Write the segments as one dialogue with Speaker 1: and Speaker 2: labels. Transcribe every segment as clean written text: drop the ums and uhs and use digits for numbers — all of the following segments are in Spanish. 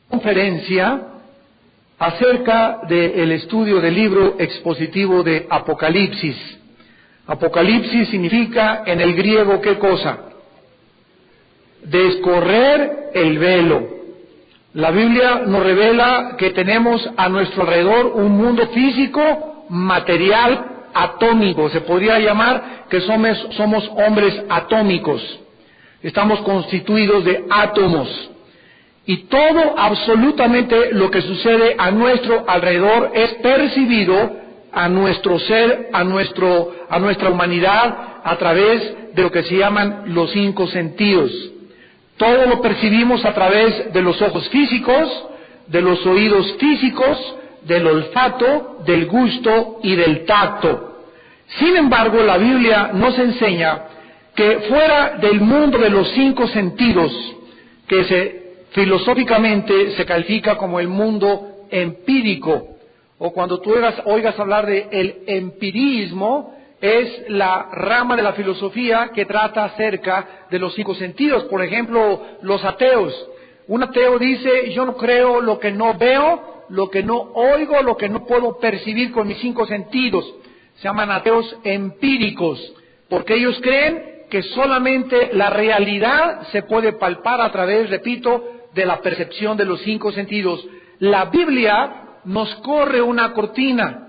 Speaker 1: Conferencia acerca del estudio del libro expositivo de Apocalipsis. Apocalipsis significa en el griego ¿qué cosa? Descorrer el velo. La Biblia nos revela que tenemos a nuestro alrededor un mundo físico, material, atómico. Se podría llamar que somos hombres atómicos. Estamos constituidos de átomos. Y todo, absolutamente lo que sucede a nuestro alrededor es percibido a nuestro ser, a nuestra humanidad, a través de lo que se llaman los 5 sentidos. Todo lo percibimos a través de los ojos físicos, de los oídos físicos, del olfato, del gusto y del tacto. Sin embargo, la Biblia nos enseña que fuera del mundo de los 5 sentidos, que filosóficamente se califica como el mundo empírico, o cuando tú oigas hablar de el empirismo, es la rama de la filosofía que trata acerca de los 5 sentidos. Por ejemplo, los ateos. Un ateo dice, yo no creo lo que no veo, lo que no oigo, lo que no puedo percibir con mis 5 sentidos. Se llaman ateos empíricos, porque ellos creen que solamente la realidad se puede palpar a través, repito, de la percepción de los 5 sentidos. La Biblia nos corre una cortina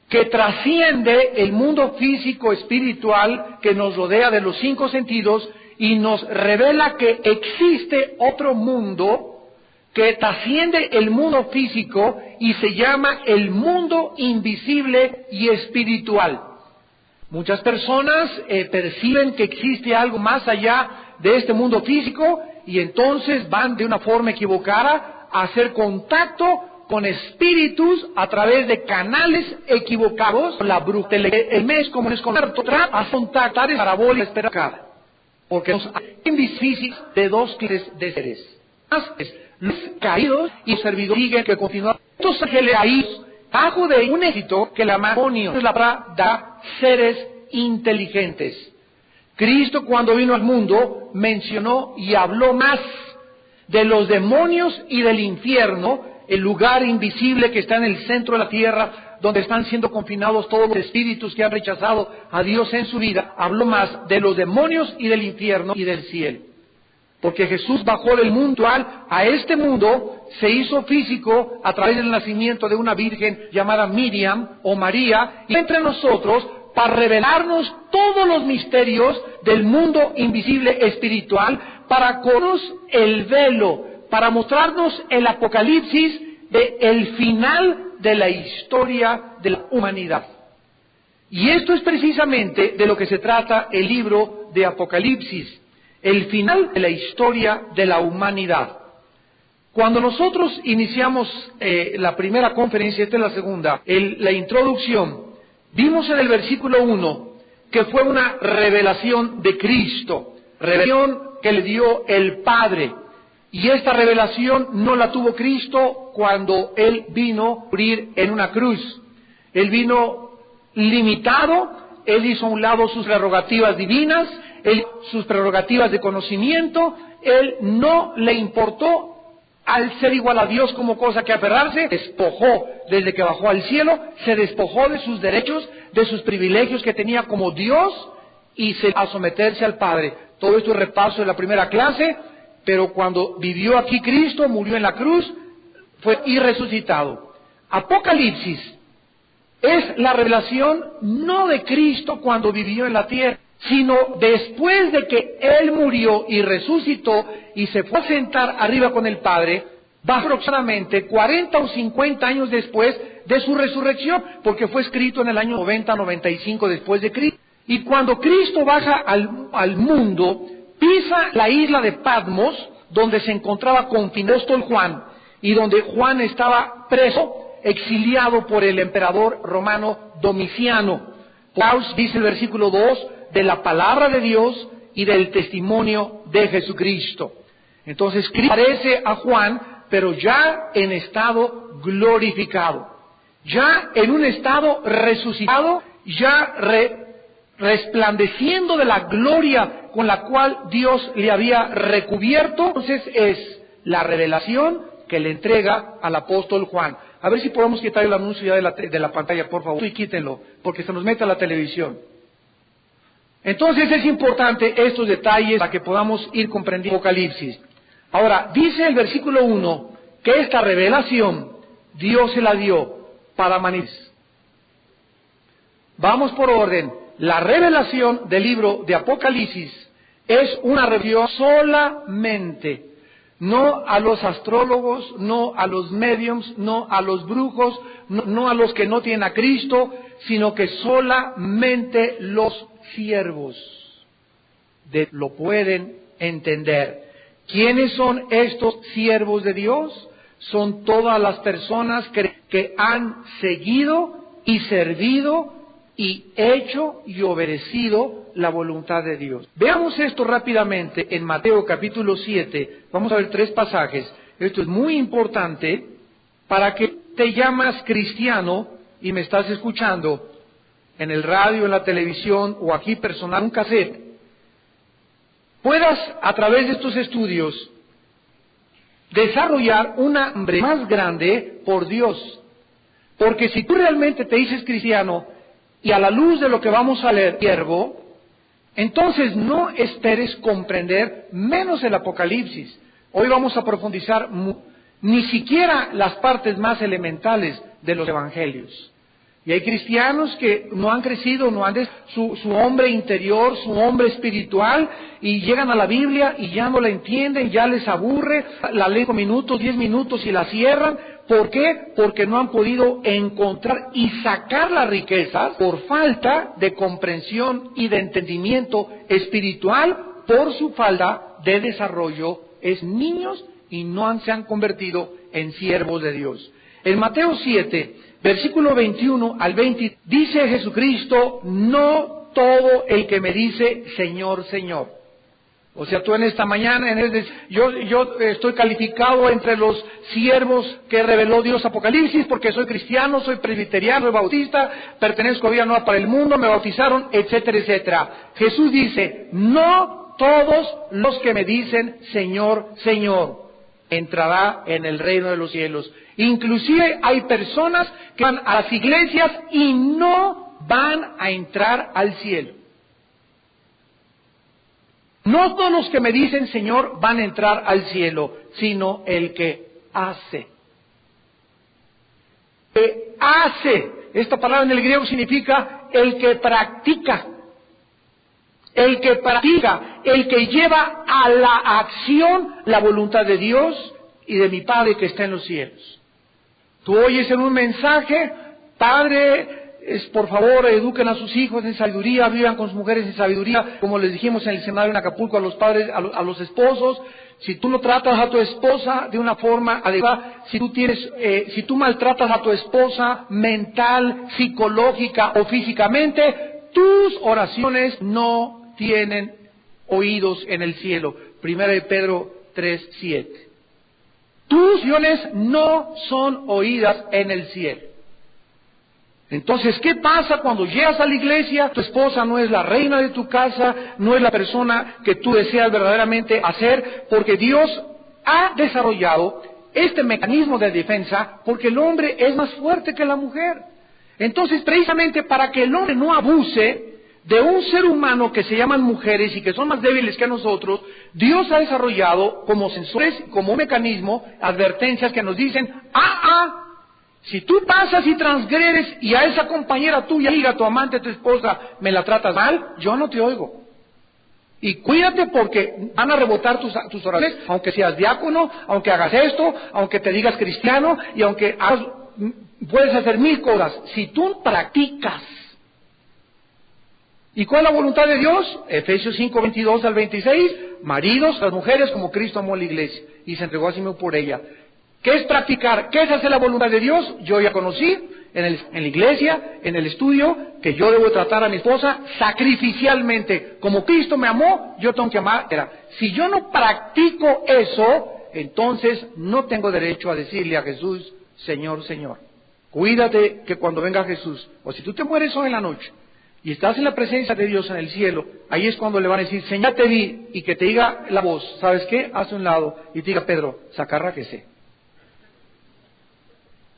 Speaker 1: que trasciende el mundo físico espiritual que nos rodea de los 5 sentidos y nos revela que existe otro mundo que trasciende el mundo físico y se llama el mundo invisible y espiritual. Muchas personas perciben que existe algo más allá de este mundo físico y entonces van de una forma equivocada a hacer contacto con espíritus a través de canales equivocados. La brujería, el mes como es con a contactar parabólica esperada, porque los invisibles de 2 clases de seres, los caídos y los servidores siguen que continúan. Estos ángeles caídos bajo de un éxito que la matrimonio es la palabra da seres inteligentes. Cristo cuando vino al mundo mencionó y habló más de los demonios y del infierno, el lugar invisible que está en el centro de la tierra, donde están siendo confinados todos los espíritus que han rechazado a Dios en su vida. Habló más de los demonios y del infierno y del cielo. Porque Jesús bajó del mundo a este mundo, se hizo físico a través del nacimiento de una virgen llamada Miriam o María, y entre nosotros para revelarnos todos los misterios del mundo invisible espiritual, para corrernos el velo, para mostrarnos el apocalipsis del final de la historia de la humanidad. Y esto es precisamente de lo que se trata el libro de Apocalipsis, el final de la historia de la humanidad. Cuando nosotros iniciamos la primera conferencia, esta es la segunda, la introducción, vimos en el versículo 1 que fue una revelación de Cristo, revelación que le dio el Padre. Y esta revelación no la tuvo Cristo cuando Él vino a morir en una cruz. Él vino limitado, Él hizo a un lado sus prerrogativas divinas, sus prerrogativas de conocimiento. Él no le importó al ser igual a Dios como cosa que aferrarse, despojó desde que bajó al cielo, se despojó de sus derechos, de sus privilegios que tenía como Dios y se a someterse al Padre. Todo esto es repaso de la primera clase, pero cuando vivió aquí Cristo, murió en la cruz, fue y resucitado. Apocalipsis es la revelación no de Cristo cuando vivió en la tierra, sino después de que Él murió y resucitó y se fue a sentar arriba con el Padre, va aproximadamente 40 o 50 años después de su resurrección, porque fue escrito en el año 90-95 después de Cristo. Y cuando Cristo baja al mundo, pisa la isla de Patmos, donde se encontraba confinado el apóstol Juan, y donde Juan estaba preso, exiliado por el emperador romano Domiciano. Paus dice el versículo 2, de la palabra de Dios y del testimonio de Jesucristo. Entonces Cristo aparece a Juan, pero ya en estado glorificado, ya en un estado resucitado, ya resplandeciendo de la gloria con la cual Dios le había recubierto. Entonces es la revelación que le entrega al apóstol Juan. A ver si podemos quitar el anuncio ya de la pantalla, por favor, y quítenlo, porque se nos mete a la televisión. Entonces es importante estos detalles para que podamos ir comprendiendo Apocalipsis. Ahora, dice el versículo 1 que esta revelación Dios se la dio para manifestar. Vamos por orden. La revelación del libro de Apocalipsis es una revelación solamente, no a los astrólogos, no a los mediums, no a los brujos, no a los que no tienen a Cristo, sino que solamente los siervos lo pueden entender. ¿Quiénes son estos siervos de Dios? Son todas las personas que han seguido y servido y hecho y obedecido la voluntad de Dios. Veamos esto rápidamente en Mateo capítulo 7. Vamos a ver 3 pasajes. Esto es muy importante para que te llamas cristiano y me estás escuchando en el radio, en la televisión o aquí personal, un cassette, puedas a través de estos estudios desarrollar un hambre más grande por Dios. Porque si tú realmente te dices cristiano y a la luz de lo que vamos a leer, siervo, entonces no esperes comprender menos el Apocalipsis. Hoy vamos a ni siquiera las partes más elementales de los evangelios. Y hay cristianos que no han crecido, no han su hombre interior, su hombre espiritual, y llegan a la Biblia y ya no la entienden, ya les aburre, la leen 5 minutos, 10 minutos y la cierran. ¿Por qué? Porque no han podido encontrar y sacar las riquezas por falta de comprensión y de entendimiento espiritual, por su falta de desarrollo. Es niños y no se han convertido en siervos de Dios. En Mateo 7, versículo 21 al 20, dice Jesucristo: no todo el que me dice Señor, Señor. O sea, tú en esta mañana, yo estoy calificado entre los siervos que reveló Dios Apocalipsis, porque soy cristiano, soy presbiteriano, soy bautista, pertenezco a Vida Nueva para el Mundo, me bautizaron, etcétera, etcétera. Jesús dice: no todos los que me dicen Señor, Señor entrará en el reino de los cielos. Inclusive hay personas que van a las iglesias y no van a entrar al cielo. No todos los que me dicen Señor van a entrar al cielo, sino el que hace. Que hace. Esta palabra en el griego significa el que practica. El que practica, el que lleva a la acción la voluntad de Dios y de mi Padre que está en los cielos. Tú oyes en un mensaje: Padre, por favor, eduquen a sus hijos en sabiduría, vivan con sus mujeres en sabiduría, como les dijimos en el seminario en Acapulco a los padres, a los esposos. Si tú no tratas a tu esposa de una forma adecuada, si tú maltratas a tu esposa mental, psicológica o físicamente, tus oraciones no tienen oídos en el cielo. 1 Pedro 3:7. Tus oraciones no son oídas en el cielo. Entonces, ¿qué pasa cuando llegas a la iglesia? Tu esposa no es la reina de tu casa, no es la persona que tú deseas verdaderamente hacer, porque Dios ha desarrollado este mecanismo de defensa, porque el hombre es más fuerte que la mujer. Entonces, precisamente para que el hombre no abuse de un ser humano que se llaman mujeres y que son más débiles que nosotros, Dios ha desarrollado como sensores, como un mecanismo, advertencias que nos dicen: si tú pasas y transgredes y a esa compañera tuya, amiga, tu amante, tu esposa, me la tratas mal, yo no te oigo. Y cuídate, porque van a rebotar tus oraciones, aunque seas diácono, aunque hagas esto, aunque te digas cristiano, y aunque puedes hacer 1000 cosas. Si tú practicas. ¿Y cuál es la voluntad de Dios? Efesios 5:22 al 26, maridos, las mujeres como Cristo amó a la iglesia y se entregó a sí mismo por ella. ¿Qué es practicar? ¿Qué es hacer la voluntad de Dios? Yo ya conocí en la iglesia, en el estudio, que yo debo tratar a mi esposa sacrificialmente. Como Cristo me amó, yo tengo que amarla. Si yo no practico eso, entonces no tengo derecho a decirle a Jesús: Señor, Señor. Cuídate que cuando venga Jesús, o si tú te mueres hoy en la noche, y estás en la presencia de Dios en el cielo, ahí es cuando le van a decir: Señor, te vi, y que te diga la voz: ¿sabes qué? Haz un lado, y te diga: Pedro, sacarra que sé.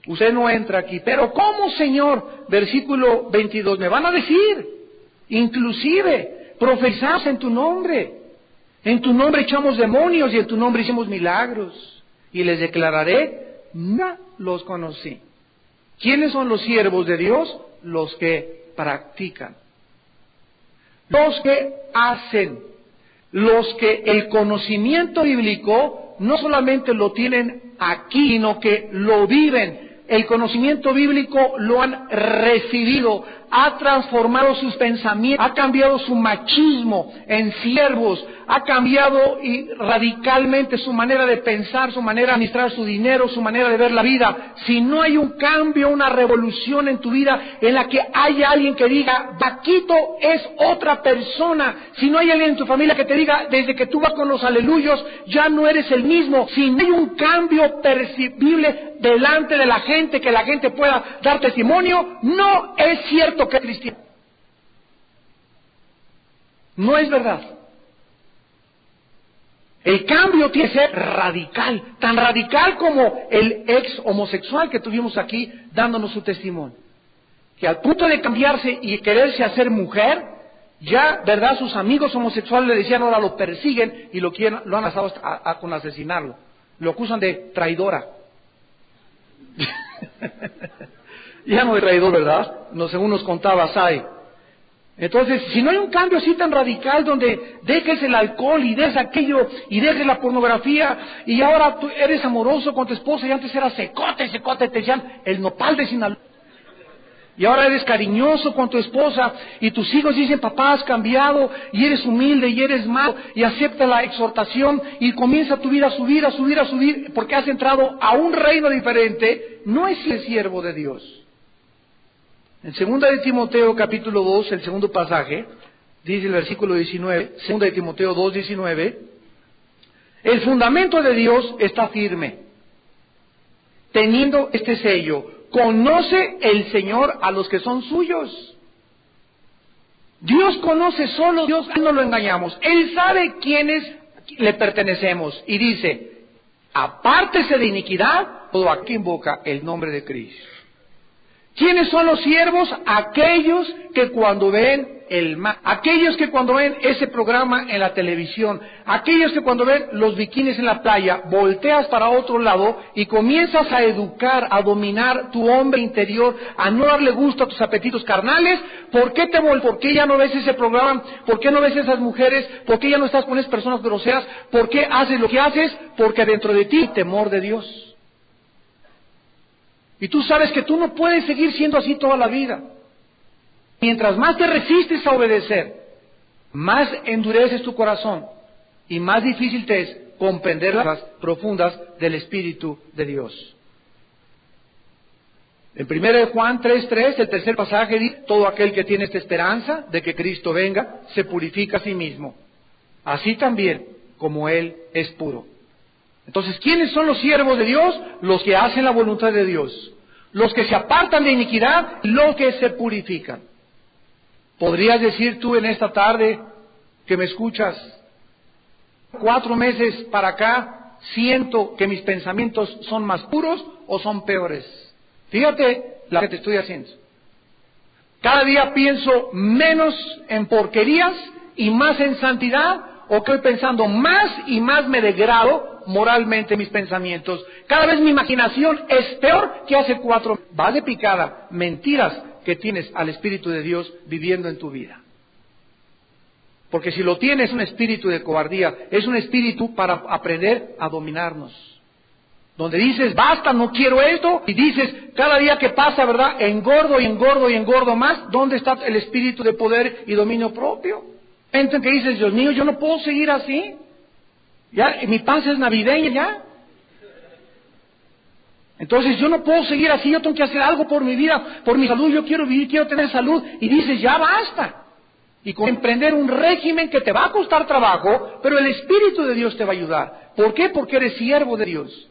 Speaker 1: Usted no entra aquí. Pero ¿cómo, Señor? Versículo 22, me van a decir, inclusive, profesamos en tu nombre. En tu nombre echamos demonios y en tu nombre hicimos milagros. Y les declararé, no los conocí. ¿Quiénes son los siervos de Dios? Los que practican. Los que hacen. Los que el conocimiento bíblico no solamente lo tienen aquí, sino que lo viven. El conocimiento bíblico lo han recibido, ha transformado sus pensamientos, ha cambiado su machismo en siervos, ha cambiado radicalmente su manera de pensar, su manera de administrar su dinero, su manera de ver la vida. Si no hay un cambio, una revolución en tu vida en la que haya alguien que diga, Paquito es otra persona, si no hay alguien en tu familia que te diga, desde que tú vas con los aleluyos, ya no eres el mismo, si no hay un cambio percibible delante de la gente, que la gente pueda dar testimonio, no es cierto que es cristiano. No es verdad. El cambio tiene que ser radical, tan radical como el ex homosexual que tuvimos aquí dándonos su testimonio. Que al punto de cambiarse y quererse hacer mujer, ya, ¿verdad? Sus amigos homosexuales le decían, ahora lo persiguen y lo han pasado con asesinarlo. Lo acusan de traidora. Ya no de traidor, ¿verdad? No, según nos contaba Sai. Entonces, si no hay un cambio así tan radical donde dejes el alcohol y dejes aquello y dejes la pornografía y ahora tú eres amoroso con tu esposa y antes eras secote, te decían el nopal de Sinaloa. Y ahora eres cariñoso con tu esposa y tus hijos dicen, papá, has cambiado y eres humilde y eres malo y acepta la exhortación y comienza tu vida a subir porque has entrado a un reino diferente, no es el siervo de Dios. En 2 de Timoteo capítulo 2, el segundo pasaje, dice el versículo 19, 2 de Timoteo 2, 19, el fundamento de Dios está firme, teniendo este sello, conoce el Señor a los que son suyos. Dios conoce solo, Dios no lo engañamos, Él sabe quiénes le pertenecemos y dice, apártese de iniquidad todo aquel que invoca el nombre de Cristo. ¿Quiénes son los siervos? Aquellos que cuando ven aquellos que cuando ven ese programa en la televisión, aquellos que cuando ven los bikinis en la playa, volteas para otro lado y comienzas a educar, a dominar tu hombre interior, a no darle gusto a tus apetitos carnales. ¿Por qué ¿Por qué ya no ves ese programa? ¿Por qué no ves esas mujeres? ¿Por qué ya no estás con esas personas groseras? ¿Por qué haces lo que haces? Porque dentro de ti hay temor de Dios. Y tú sabes que tú no puedes seguir siendo así toda la vida. Mientras más te resistes a obedecer, más endureces tu corazón y más difícil te es comprender las profundas del Espíritu de Dios. En 1 Juan 3:3, el tercer pasaje dice, todo aquel que tiene esta esperanza de que Cristo venga, se purifica a sí mismo, así también como Él es puro. Entonces, ¿quiénes son los siervos de Dios? Los que hacen la voluntad de Dios, los que se apartan de iniquidad, los que se purifican. ¿Podrías decir tú en esta tarde que me escuchas, 4 meses para acá, siento que mis pensamientos son más puros o son peores? Fíjate la que te estoy haciendo. Cada día pienso menos en porquerías y más en santidad, o que estoy pensando más y más me degrado moralmente mis pensamientos. Cada vez mi imaginación es peor que hace 4 meses. Va de picada, mentiras que tienes al Espíritu de Dios viviendo en tu vida. Porque si lo tienes, es un espíritu de cobardía, es un espíritu para aprender a dominarnos. Donde dices, basta, no quiero esto, y dices, cada día que pasa, ¿verdad? Engordo y engordo y engordo más. ¿Dónde está el espíritu de poder y dominio propio? Entonces que dices, Dios mío, yo no puedo seguir así. Ya, mi panza es navideña ya. Entonces yo no puedo seguir así, yo tengo que hacer algo por mi vida, por mi salud, yo quiero vivir, quiero tener salud. Y dices, ya basta. Y con emprender un régimen que te va a costar trabajo, pero el Espíritu de Dios te va a ayudar. ¿Por qué? Porque eres siervo de Dios.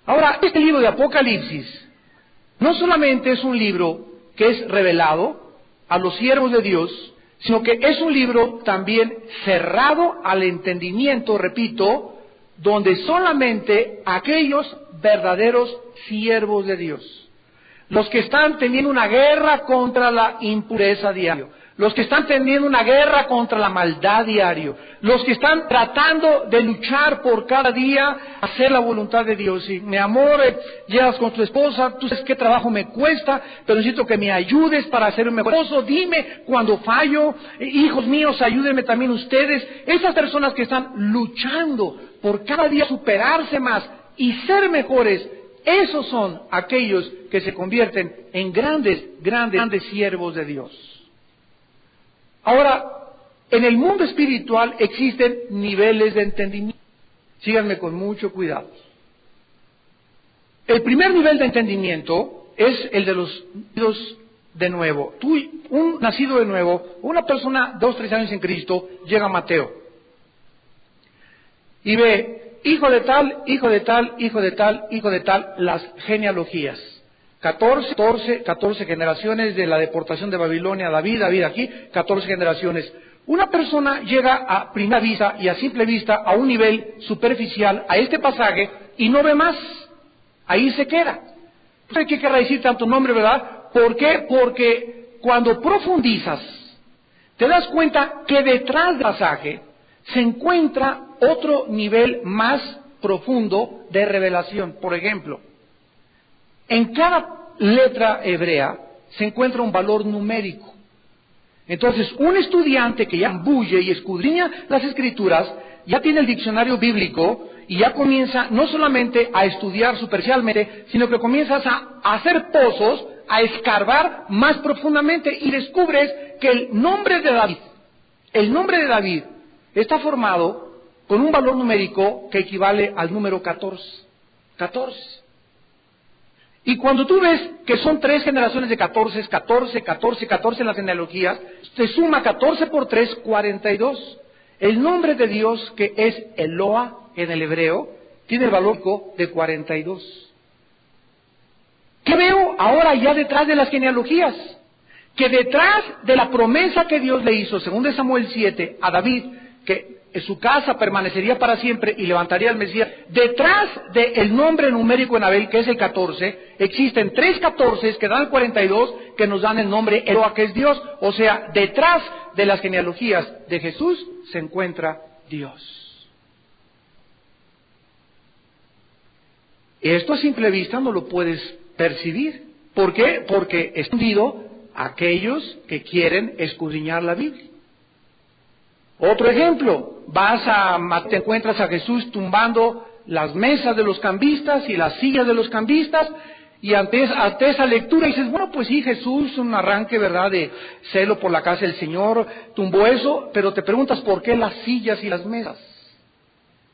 Speaker 1: Ahora, este libro de Apocalipsis no solamente es un libro que es revelado a los siervos de Dios, sino que es un libro también cerrado al entendimiento, repito, donde solamente aquellos verdaderos siervos de Dios. los que están teniendo una guerra contra la impureza diario, los que están teniendo una guerra contra la maldad diario, los que están tratando de luchar por cada día hacer la voluntad de Dios. Y mi amor, llegas con tu esposa, tú sabes qué trabajo me cuesta, pero necesito que me ayudes para ser un mejor esposo, dime cuando fallo, hijos míos, ayúdenme también ustedes. Esas personas que están luchando por cada día superarse más y ser mejores, esos son aquellos que se convierten en grandes siervos de Dios. Ahora, en el mundo espiritual existen niveles de entendimiento. Síganme con mucho cuidado. El primer nivel de entendimiento es el de los nacidos de nuevo. Un nacido de nuevo, una persona 2, 3 años en Cristo, llega a Mateo y ve hijo de tal, hijo de tal, hijo de tal, hijo de tal, las genealogías. 14 generaciones de la deportación de Babilonia, David aquí, 14 generaciones. Una persona llega a primera vista y a simple vista a un nivel superficial a este pasaje y no ve más. Ahí se queda. ¿Qué querrá decir tanto nombre, verdad? ¿Por qué? Porque cuando profundizas, te das cuenta que detrás del pasaje se encuentra otro nivel más profundo de revelación. Por ejemplo, en cada letra hebrea se encuentra un valor numérico. Entonces, un estudiante que ya ambulle y escudriña las Escrituras, ya tiene el diccionario bíblico y ya comienza no solamente a estudiar superficialmente, sino que comienzas a hacer pozos, a escarbar más profundamente y descubres que el nombre de David está formado con un valor numérico que equivale al número 14. 14. Y cuando tú ves que son 3 generaciones de 14 en las genealogías, te suma 14 por 3, 42. El nombre de Dios, que es Eloa en el hebreo, tiene el valor de 42. ¿Qué veo ahora ya detrás de las genealogías? Que detrás de la promesa que Dios le hizo, según de Samuel 7, a David, que en su casa permanecería para siempre y levantaría al Mesías, detrás del nombre numérico en Abel, que es el 14, existen 3 14 que dan el 42, que nos dan el nombre Eloa, que es Dios. O sea, detrás de las genealogías de Jesús se encuentra Dios. Esto a simple vista no lo puedes percibir. ¿Por qué? Porque es escondido a aquellos que quieren escudriñar la Biblia. Otro ejemplo, te encuentras a Jesús tumbando las mesas de los cambistas y las sillas de los cambistas, y ante esa lectura dices, bueno, pues sí, Jesús, un arranque, ¿verdad?, de celo por la casa del Señor, tumbó eso, pero te preguntas, ¿por qué las sillas y las mesas?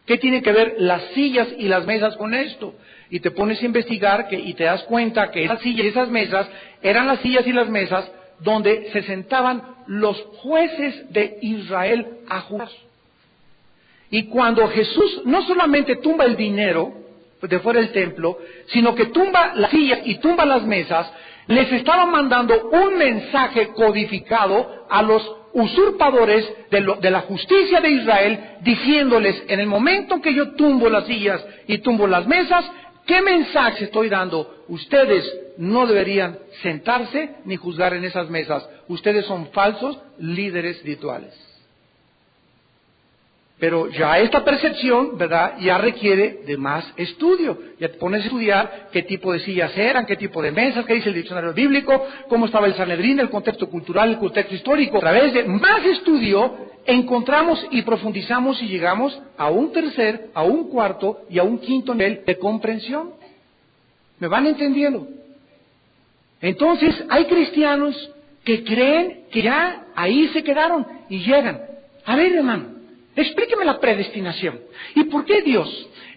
Speaker 1: ¿Qué tiene que ver las sillas y las mesas con esto? Y te pones a investigar y te das cuenta que esas sillas y esas mesas eran las sillas y las mesas donde se sentaban los jueces de Israel a juzgar. Y cuando Jesús no solamente tumba el dinero de fuera del templo, sino que tumba las sillas y tumba las mesas, les estaba mandando un mensaje codificado a los usurpadores de la justicia de Israel, diciéndoles, en el momento que yo tumbo las sillas y tumbo las mesas, ¿qué mensaje estoy dando? Ustedes no deberían sentarse ni juzgar en esas mesas. Ustedes son falsos líderes espirituales. Pero ya esta percepción, ¿verdad?, ya requiere de más estudio. Ya te pones a estudiar qué tipo de sillas eran, qué tipo de mesas, qué dice el diccionario bíblico, cómo estaba el Sanedrín, el contexto cultural, el contexto histórico. A través de más estudio encontramos y profundizamos y llegamos a un tercer, a un cuarto y a un quinto nivel de comprensión. ¿Me van entendiendo? Entonces, hay cristianos que creen que ya ahí se quedaron y llegan. A ver, hermano, explíqueme la predestinación. ¿Y por qué Dios,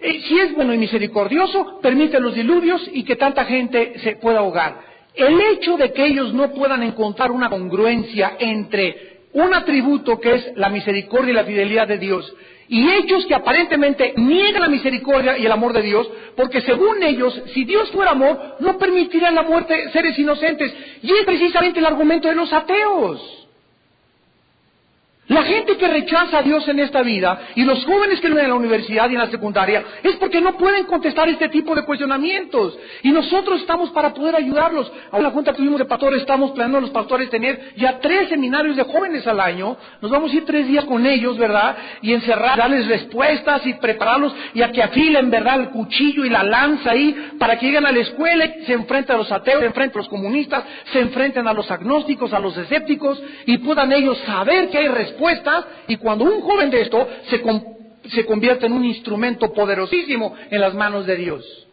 Speaker 1: si es bueno y misericordioso, permite los diluvios y que tanta gente se pueda ahogar? El hecho de que ellos no puedan encontrar una congruencia entre un atributo que es la misericordia y la fidelidad de Dios, y ellos que aparentemente niegan la misericordia y el amor de Dios, porque según ellos, si Dios fuera amor, no permitiría la muerte de seres inocentes. Y es precisamente el argumento de los ateos. La gente que rechaza a Dios en esta vida y los jóvenes que viven en la universidad y en la secundaria es porque no pueden contestar este tipo de cuestionamientos. Y nosotros estamos para poder ayudarlos. Ahora en la junta que tuvimos de pastores, estamos planeando los pastores tener ya 3 seminarios de jóvenes al año. Nos vamos a ir 3 días con ellos, ¿verdad? Y encerrar, darles respuestas y prepararlos y a que afilen, ¿verdad? El cuchillo y la lanza ahí para que lleguen a la escuela y se enfrenten a los ateos, se enfrenten a los comunistas, se enfrenten a los agnósticos, a los escépticos y puedan ellos saber que hay respuestas. Y cuando un joven de esto se convierte en un instrumento poderosísimo en las manos de Dios.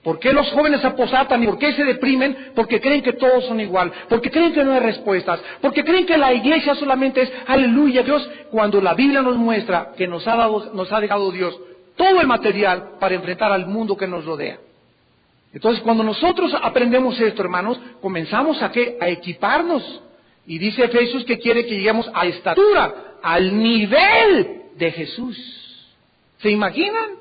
Speaker 1: ¿Por qué los jóvenes aposatan y por qué se deprimen? Porque creen que todos son igual, porque creen que no hay respuestas, porque creen que la iglesia solamente es aleluya Dios, cuando la Biblia nos muestra que nos ha dejado Dios todo el material para enfrentar al mundo que nos rodea. Entonces cuando nosotros aprendemos esto, hermanos, comenzamos a equiparnos. Y dice Efesios que quiere que lleguemos a estatura, al nivel de Jesús. ¿Se imaginan?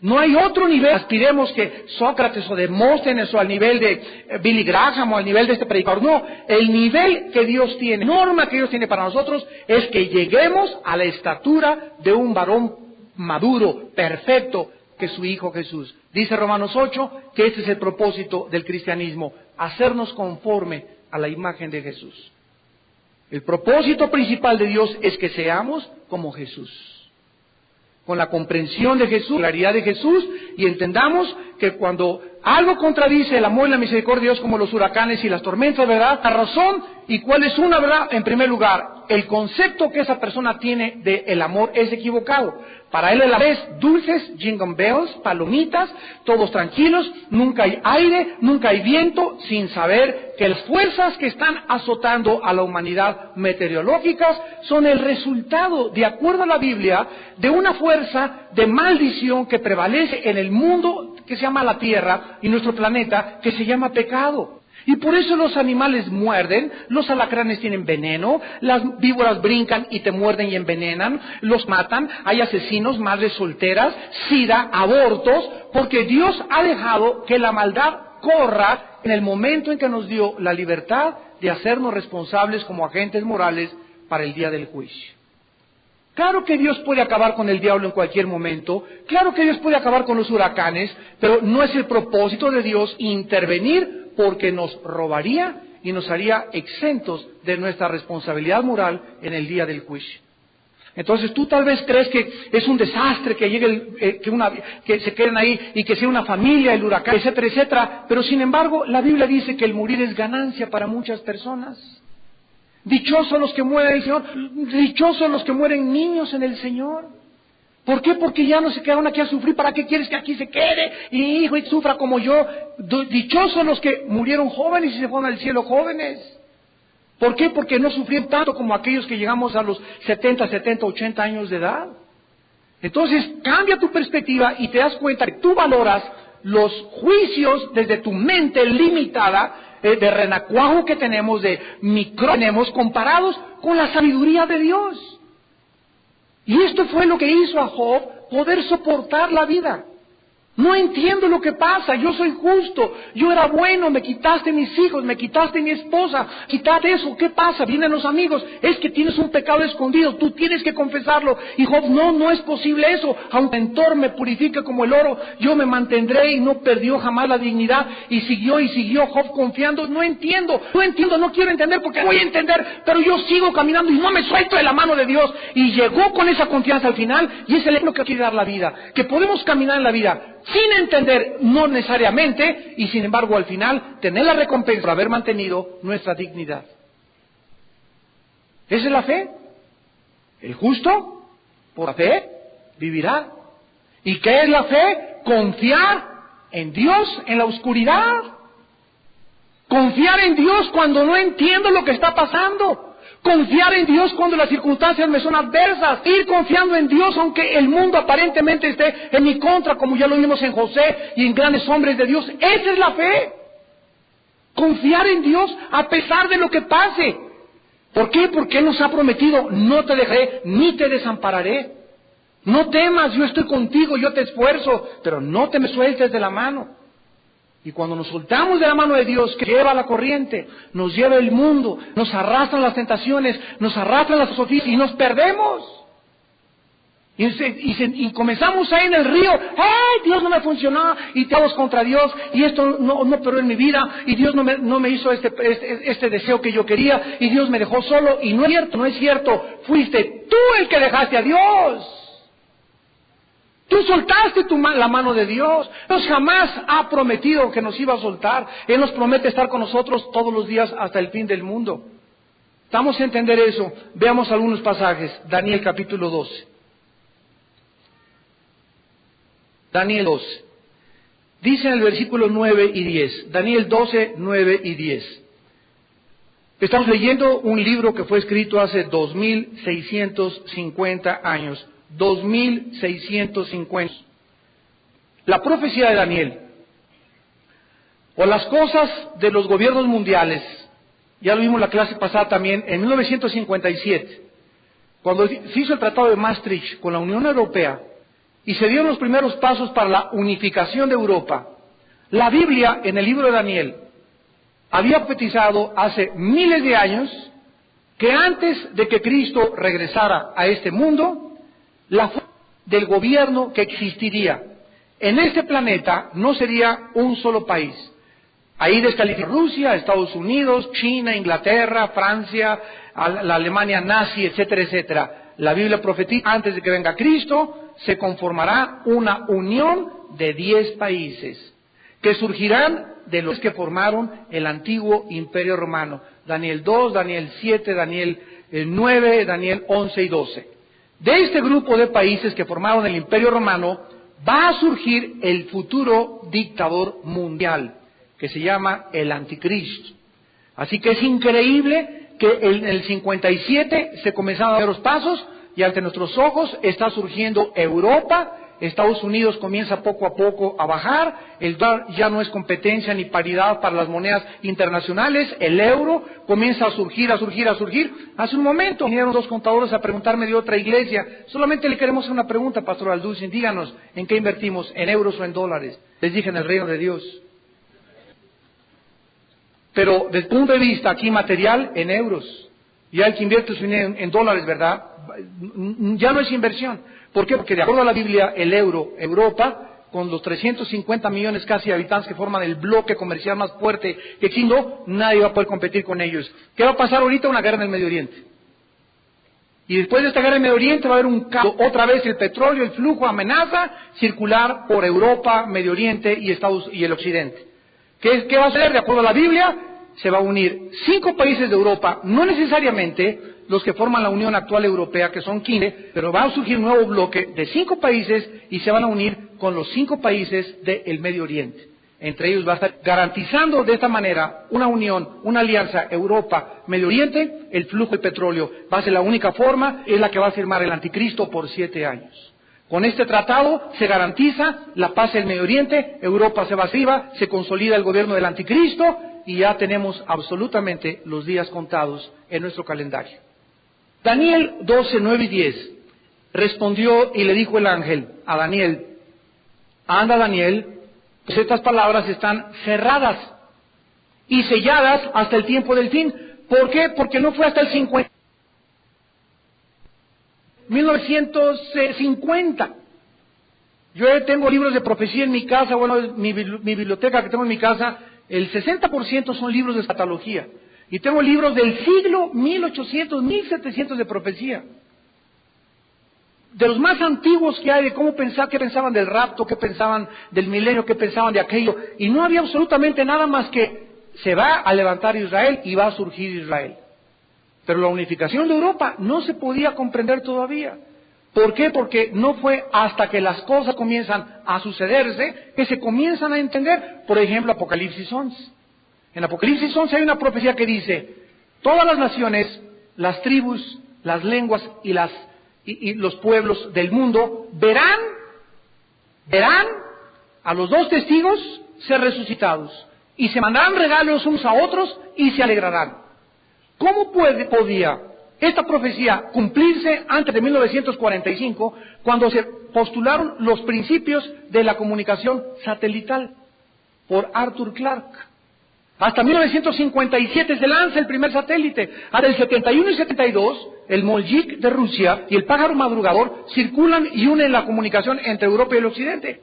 Speaker 1: No hay otro nivel. Aspiremos que Sócrates o Demóstenes o al nivel de Billy Graham o al nivel de este predicador. No, el nivel que Dios tiene, la norma que Dios tiene para nosotros es que lleguemos a la estatura de un varón maduro, perfecto, que es su Hijo Jesús. Dice Romanos 8 que este es el propósito del cristianismo, hacernos conforme a la imagen de Jesús. El propósito principal de Dios es que seamos como Jesús. Con la comprensión de Jesús, la claridad de Jesús, y entendamos que cuando algo contradice el amor y la misericordia de Dios, como los huracanes y las tormentas, ¿verdad? La razón, ¿y cuál es una verdad? En primer lugar, el concepto que esa persona tiene del amor es equivocado. Para él el amor es dulces, jingle bells, palomitas, todos tranquilos, nunca hay aire, nunca hay viento, sin saber que las fuerzas que están azotando a la humanidad meteorológicas son el resultado, de acuerdo a la Biblia, de una fuerza de maldición que prevalece en el mundo que se llama la Tierra y nuestro planeta, que se llama pecado. Y por eso los animales muerden, los alacranes tienen veneno, las víboras brincan y te muerden y envenenan, los matan, hay asesinos, madres solteras, sida, abortos, porque Dios ha dejado que la maldad corra en el momento en que nos dio la libertad de hacernos responsables como agentes morales para el día del juicio. Claro que Dios puede acabar con el diablo en cualquier momento, claro que Dios puede acabar con los huracanes, pero no es el propósito de Dios intervenir porque nos robaría y nos haría exentos de nuestra responsabilidad moral en el día del juicio. Entonces tú tal vez crees que es un desastre que llegue que se queden ahí y que sea una familia, el huracán, etcétera, etcétera, pero sin embargo la Biblia dice que el morir es ganancia para muchas personas. Dichosos los que mueren en el Señor, dichosos los que mueren niños en el Señor. ¿Por qué? Porque ya no se quedaron aquí a sufrir. ¿Para qué quieres que aquí se quede? Y hijo, y sufra como yo. Dichosos los que murieron jóvenes y se fueron al cielo jóvenes. ¿Por qué? Porque no sufrieron tanto como aquellos que llegamos a los 70, 80 años de edad. Entonces, cambia tu perspectiva y te das cuenta que tú valoras los juicios desde tu mente limitada, de renacuajo que tenemos, de micro tenemos, comparados con la sabiduría de Dios. Y esto fue lo que hizo a Job poder soportar la vida. No entiendo lo que pasa, yo soy justo, yo era bueno, me quitaste mis hijos, me quitaste mi esposa, quitaste eso, ¿qué pasa? Vienen los amigos, es que tienes un pecado escondido, tú tienes que confesarlo. Y Job, no es posible eso, aunque el mentor me purifique como el oro, yo me mantendré, y no perdió jamás la dignidad, y siguió Job confiando. No entiendo, no quiero entender porque voy a entender, pero yo sigo caminando y no me suelto de la mano de Dios. Y llegó con esa confianza al final, y es el ejemplo que quiere dar la vida, que podemos caminar en la vida sin entender, no necesariamente, y sin embargo al final tener la recompensa por haber mantenido nuestra dignidad. ¿Esa es la fe? El justo, por la fe, vivirá. ¿Y qué es la fe? Confiar en Dios en la oscuridad. Confiar en Dios cuando no entiendo lo que está pasando. Confiar en Dios cuando las circunstancias me son adversas. Ir confiando en Dios aunque el mundo aparentemente esté en mi contra, como ya lo vimos en José y en grandes hombres de Dios. Esa es la fe. Confiar en Dios a pesar de lo que pase. ¿Por qué? Porque Él nos ha prometido, no te dejaré ni te desampararé. No temas, yo estoy contigo, yo te esfuerzo, pero no te me sueltes de la mano. Y cuando nos soltamos de la mano de Dios, que lleva la corriente, nos lleva el mundo, nos arrastran las tentaciones, nos arrastran las filosofías y nos perdemos. Y comenzamos ahí en el río. ¡Ay, Dios no me funcionó! Y te vamos contra Dios. Y esto no operó en mi vida. Y Dios no me hizo este deseo que yo quería. Y Dios me dejó solo. Y no es cierto, no es cierto. Fuiste tú el que dejaste a Dios. Tú soltaste la mano de Dios. Dios jamás ha prometido que nos iba a soltar. Él nos promete estar con nosotros todos los días hasta el fin del mundo. Vamos a entender eso. Veamos algunos pasajes. Daniel capítulo 12. Daniel 12. Dice en el versículo 9 y 10. Daniel 12, 9 y 10. Estamos leyendo un libro que fue escrito hace 2650 años. 2650. La profecía de Daniel. O las cosas de los gobiernos mundiales. Ya lo vimos en la clase pasada también. En 1957. Cuando se hizo el Tratado de Maastricht con la Unión Europea. Y se dieron los primeros pasos para la unificación de Europa. La Biblia, en el libro de Daniel, había profetizado hace miles de años que antes de que Cristo regresara a este mundo, la forma del gobierno que existiría en este planeta no sería un solo país. Ahí descalifica Rusia, Estados Unidos, China, Inglaterra, Francia, la Alemania nazi, etcétera, etcétera. La Biblia profetiza, antes de que venga Cristo, se conformará una unión de 10 países, que surgirán de los que formaron el antiguo Imperio Romano. Daniel 2, Daniel 7, Daniel 9, Daniel 11 y 12. De este grupo de países que formaron el Imperio Romano, va a surgir el futuro dictador mundial, que se llama el Anticristo. Así que es increíble que en el 57 se comenzaron a dar los pasos y ante nuestros ojos está surgiendo Europa. Estados Unidos comienza poco a poco a bajar, el dólar ya no es competencia ni paridad para las monedas internacionales, el euro comienza a surgir. Hace un momento vinieron dos contadores a preguntarme de otra iglesia, solamente le queremos hacer una pregunta, Pastor Alducin, díganos, ¿en qué invertimos? ¿En euros o en dólares? Les dije, en el reino de Dios. Pero desde el punto de vista aquí material, en euros. Ya el que invierte su dinero en dólares, ¿verdad? Ya no es inversión. ¿Por qué? Porque de acuerdo a la Biblia, el euro, Europa, con los 350 millones casi de habitantes que forman el bloque comercial más fuerte que existe, nadie va a poder competir con ellos. ¿Qué va a pasar ahorita? Una guerra en el Medio Oriente. Y después de esta guerra en el Medio Oriente va a haber un cambio. Otra vez el petróleo, el flujo amenaza circular por Europa, Medio Oriente y el Occidente. ¿Qué va a suceder? De acuerdo a la Biblia, se va a unir 5 países de Europa, no necesariamente los que forman la Unión actual europea, que son 15, pero va a surgir un nuevo bloque de 5 países y se van a unir con los 5 países del Medio Oriente. Entre ellos va a estar garantizando de esta manera una unión, una alianza Europa-Medio Oriente, el flujo de petróleo. Va a ser la única forma, es la que va a firmar el Anticristo por 7 años. Con este tratado se garantiza la paz en el Medio Oriente, Europa se va arriba, se consolida el gobierno del Anticristo y ya tenemos absolutamente los días contados en nuestro calendario. Daniel 12, 9 y 10 respondió y le dijo el ángel a Daniel, anda Daniel, pues estas palabras están cerradas y selladas hasta el tiempo del fin. ¿Por qué? Porque no fue hasta el 1950. Yo tengo libros de profecía en mi casa, bueno, mi biblioteca que tengo en mi casa, el 60% son libros de escatología. Y tengo libros del siglo 1800, 1700 de profecía. De los más antiguos que hay, de cómo pensar, qué pensaban del rapto, qué pensaban del milenio, qué pensaban de aquello. Y no había absolutamente nada más que se va a levantar Israel y va a surgir Israel. Pero la unificación de Europa no se podía comprender todavía. ¿Por qué? Porque no fue hasta que las cosas comienzan a sucederse que se comienzan a entender. Por ejemplo, Apocalipsis 11. En Apocalipsis 11 hay una profecía que dice, todas las naciones, las tribus, las lenguas y los pueblos del mundo verán a los 2 testigos ser resucitados y se mandarán regalos unos a otros y se alegrarán. ¿Cómo podía esta profecía cumplirse antes de 1945, cuando se postularon los principios de la comunicación satelital? por Arthur Clarke. Hasta 1957 se lanza el primer satélite. Hasta el 71 y 72, el Moljik de Rusia y el pájaro madrugador circulan y unen la comunicación entre Europa y el Occidente.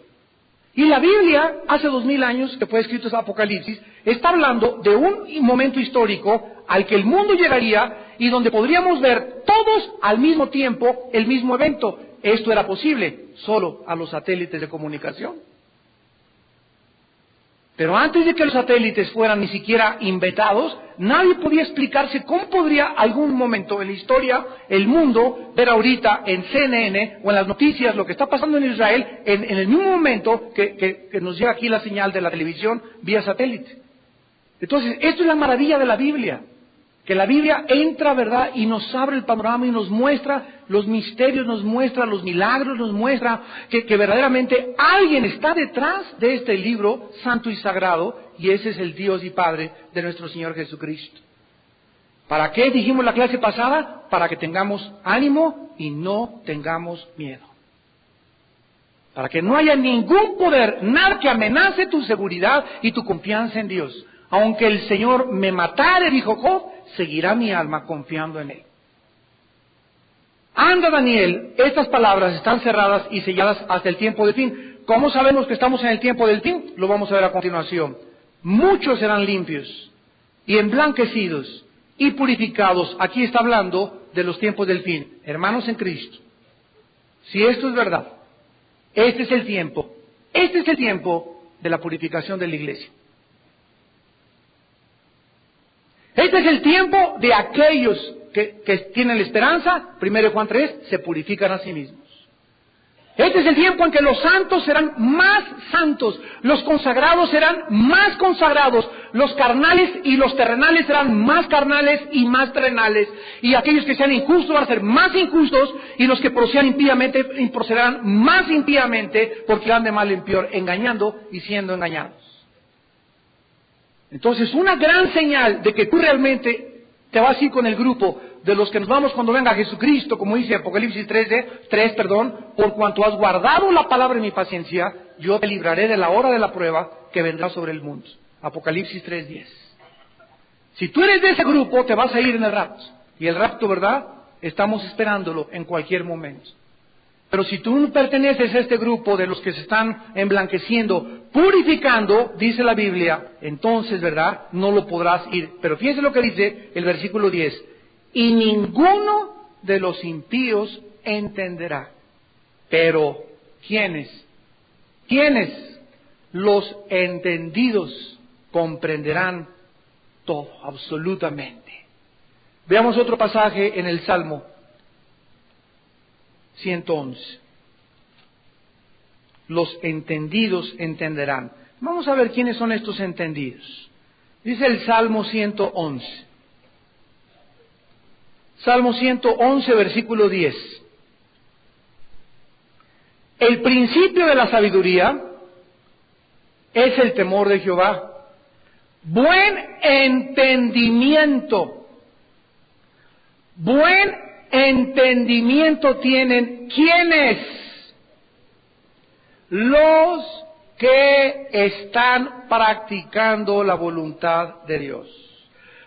Speaker 1: Y la Biblia, hace 2000 años, que fue escrito ese Apocalipsis, está hablando de un momento histórico al que el mundo llegaría y donde podríamos ver todos al mismo tiempo el mismo evento. Esto era posible solo a los satélites de comunicación. Pero antes de que los satélites fueran ni siquiera inventados, nadie podía explicarse cómo podría algún momento en la historia, el mundo, ver ahorita en CNN o en las noticias lo que está pasando en Israel en el mismo momento que nos llega aquí la señal de la televisión vía satélite. Entonces, esto es la maravilla de la Biblia, que la Biblia entra, ¿verdad?, y nos abre el panorama y nos muestra los misterios, nos muestra los milagros, nos muestra que verdaderamente alguien está detrás de este libro santo y sagrado, y ese es el Dios y Padre de nuestro Señor Jesucristo. ¿Para qué dijimos la clase pasada? Para que tengamos ánimo y no tengamos miedo. Para que no haya ningún poder, nada que amenace tu seguridad y tu confianza en Dios. Aunque el Señor me matare, dijo Job, seguirá mi alma confiando en Él. Anda, Daniel, estas palabras están cerradas y selladas hasta el tiempo del fin. ¿Cómo sabemos que estamos en el tiempo del fin? Lo vamos a ver a continuación. Muchos serán limpios y emblanquecidos y purificados. Aquí está hablando de los tiempos del fin. Hermanos en Cristo, si esto es verdad, este es el tiempo de la purificación de la iglesia. Este es el tiempo de aquellos que tienen la esperanza, 1 Juan 3, se purifican a sí mismos. Este es el tiempo en que los santos serán más santos, los consagrados serán más consagrados, los carnales y los terrenales serán más carnales y más terrenales, y aquellos que sean injustos van a ser más injustos, y los que procedan impíamente procederán más impíamente, porque van de mal en peor, engañando y siendo engañados. Entonces, una gran señal de que tú realmente te vas a ir con el grupo de los que nos vamos cuando venga Jesucristo, como dice Apocalipsis 3, por cuanto has guardado la palabra de mi paciencia, yo te libraré de la hora de la prueba que vendrá sobre el mundo. Apocalipsis 3:10. Si tú eres de ese grupo, te vas a ir en el rapto. Y el rapto, ¿verdad?, estamos esperándolo en cualquier momento. Pero si tú no perteneces a este grupo de los que se están emblanqueciendo, purificando, dice la Biblia, entonces, ¿verdad?, no lo podrás ir. Pero fíjense lo que dice el versículo 10. Y ninguno de los impíos entenderá. Pero, ¿quiénes? Los entendidos comprenderán todo, absolutamente. Veamos otro pasaje en el Salmo 111. Los entendidos entenderán. Vamos a ver quiénes son estos entendidos. Dice el Salmo 111. Salmo 111, versículo 10. El principio de la sabiduría es el temor de Jehová. Buen entendimiento tienen, ¿quiénes? Los que están practicando la voluntad de Dios.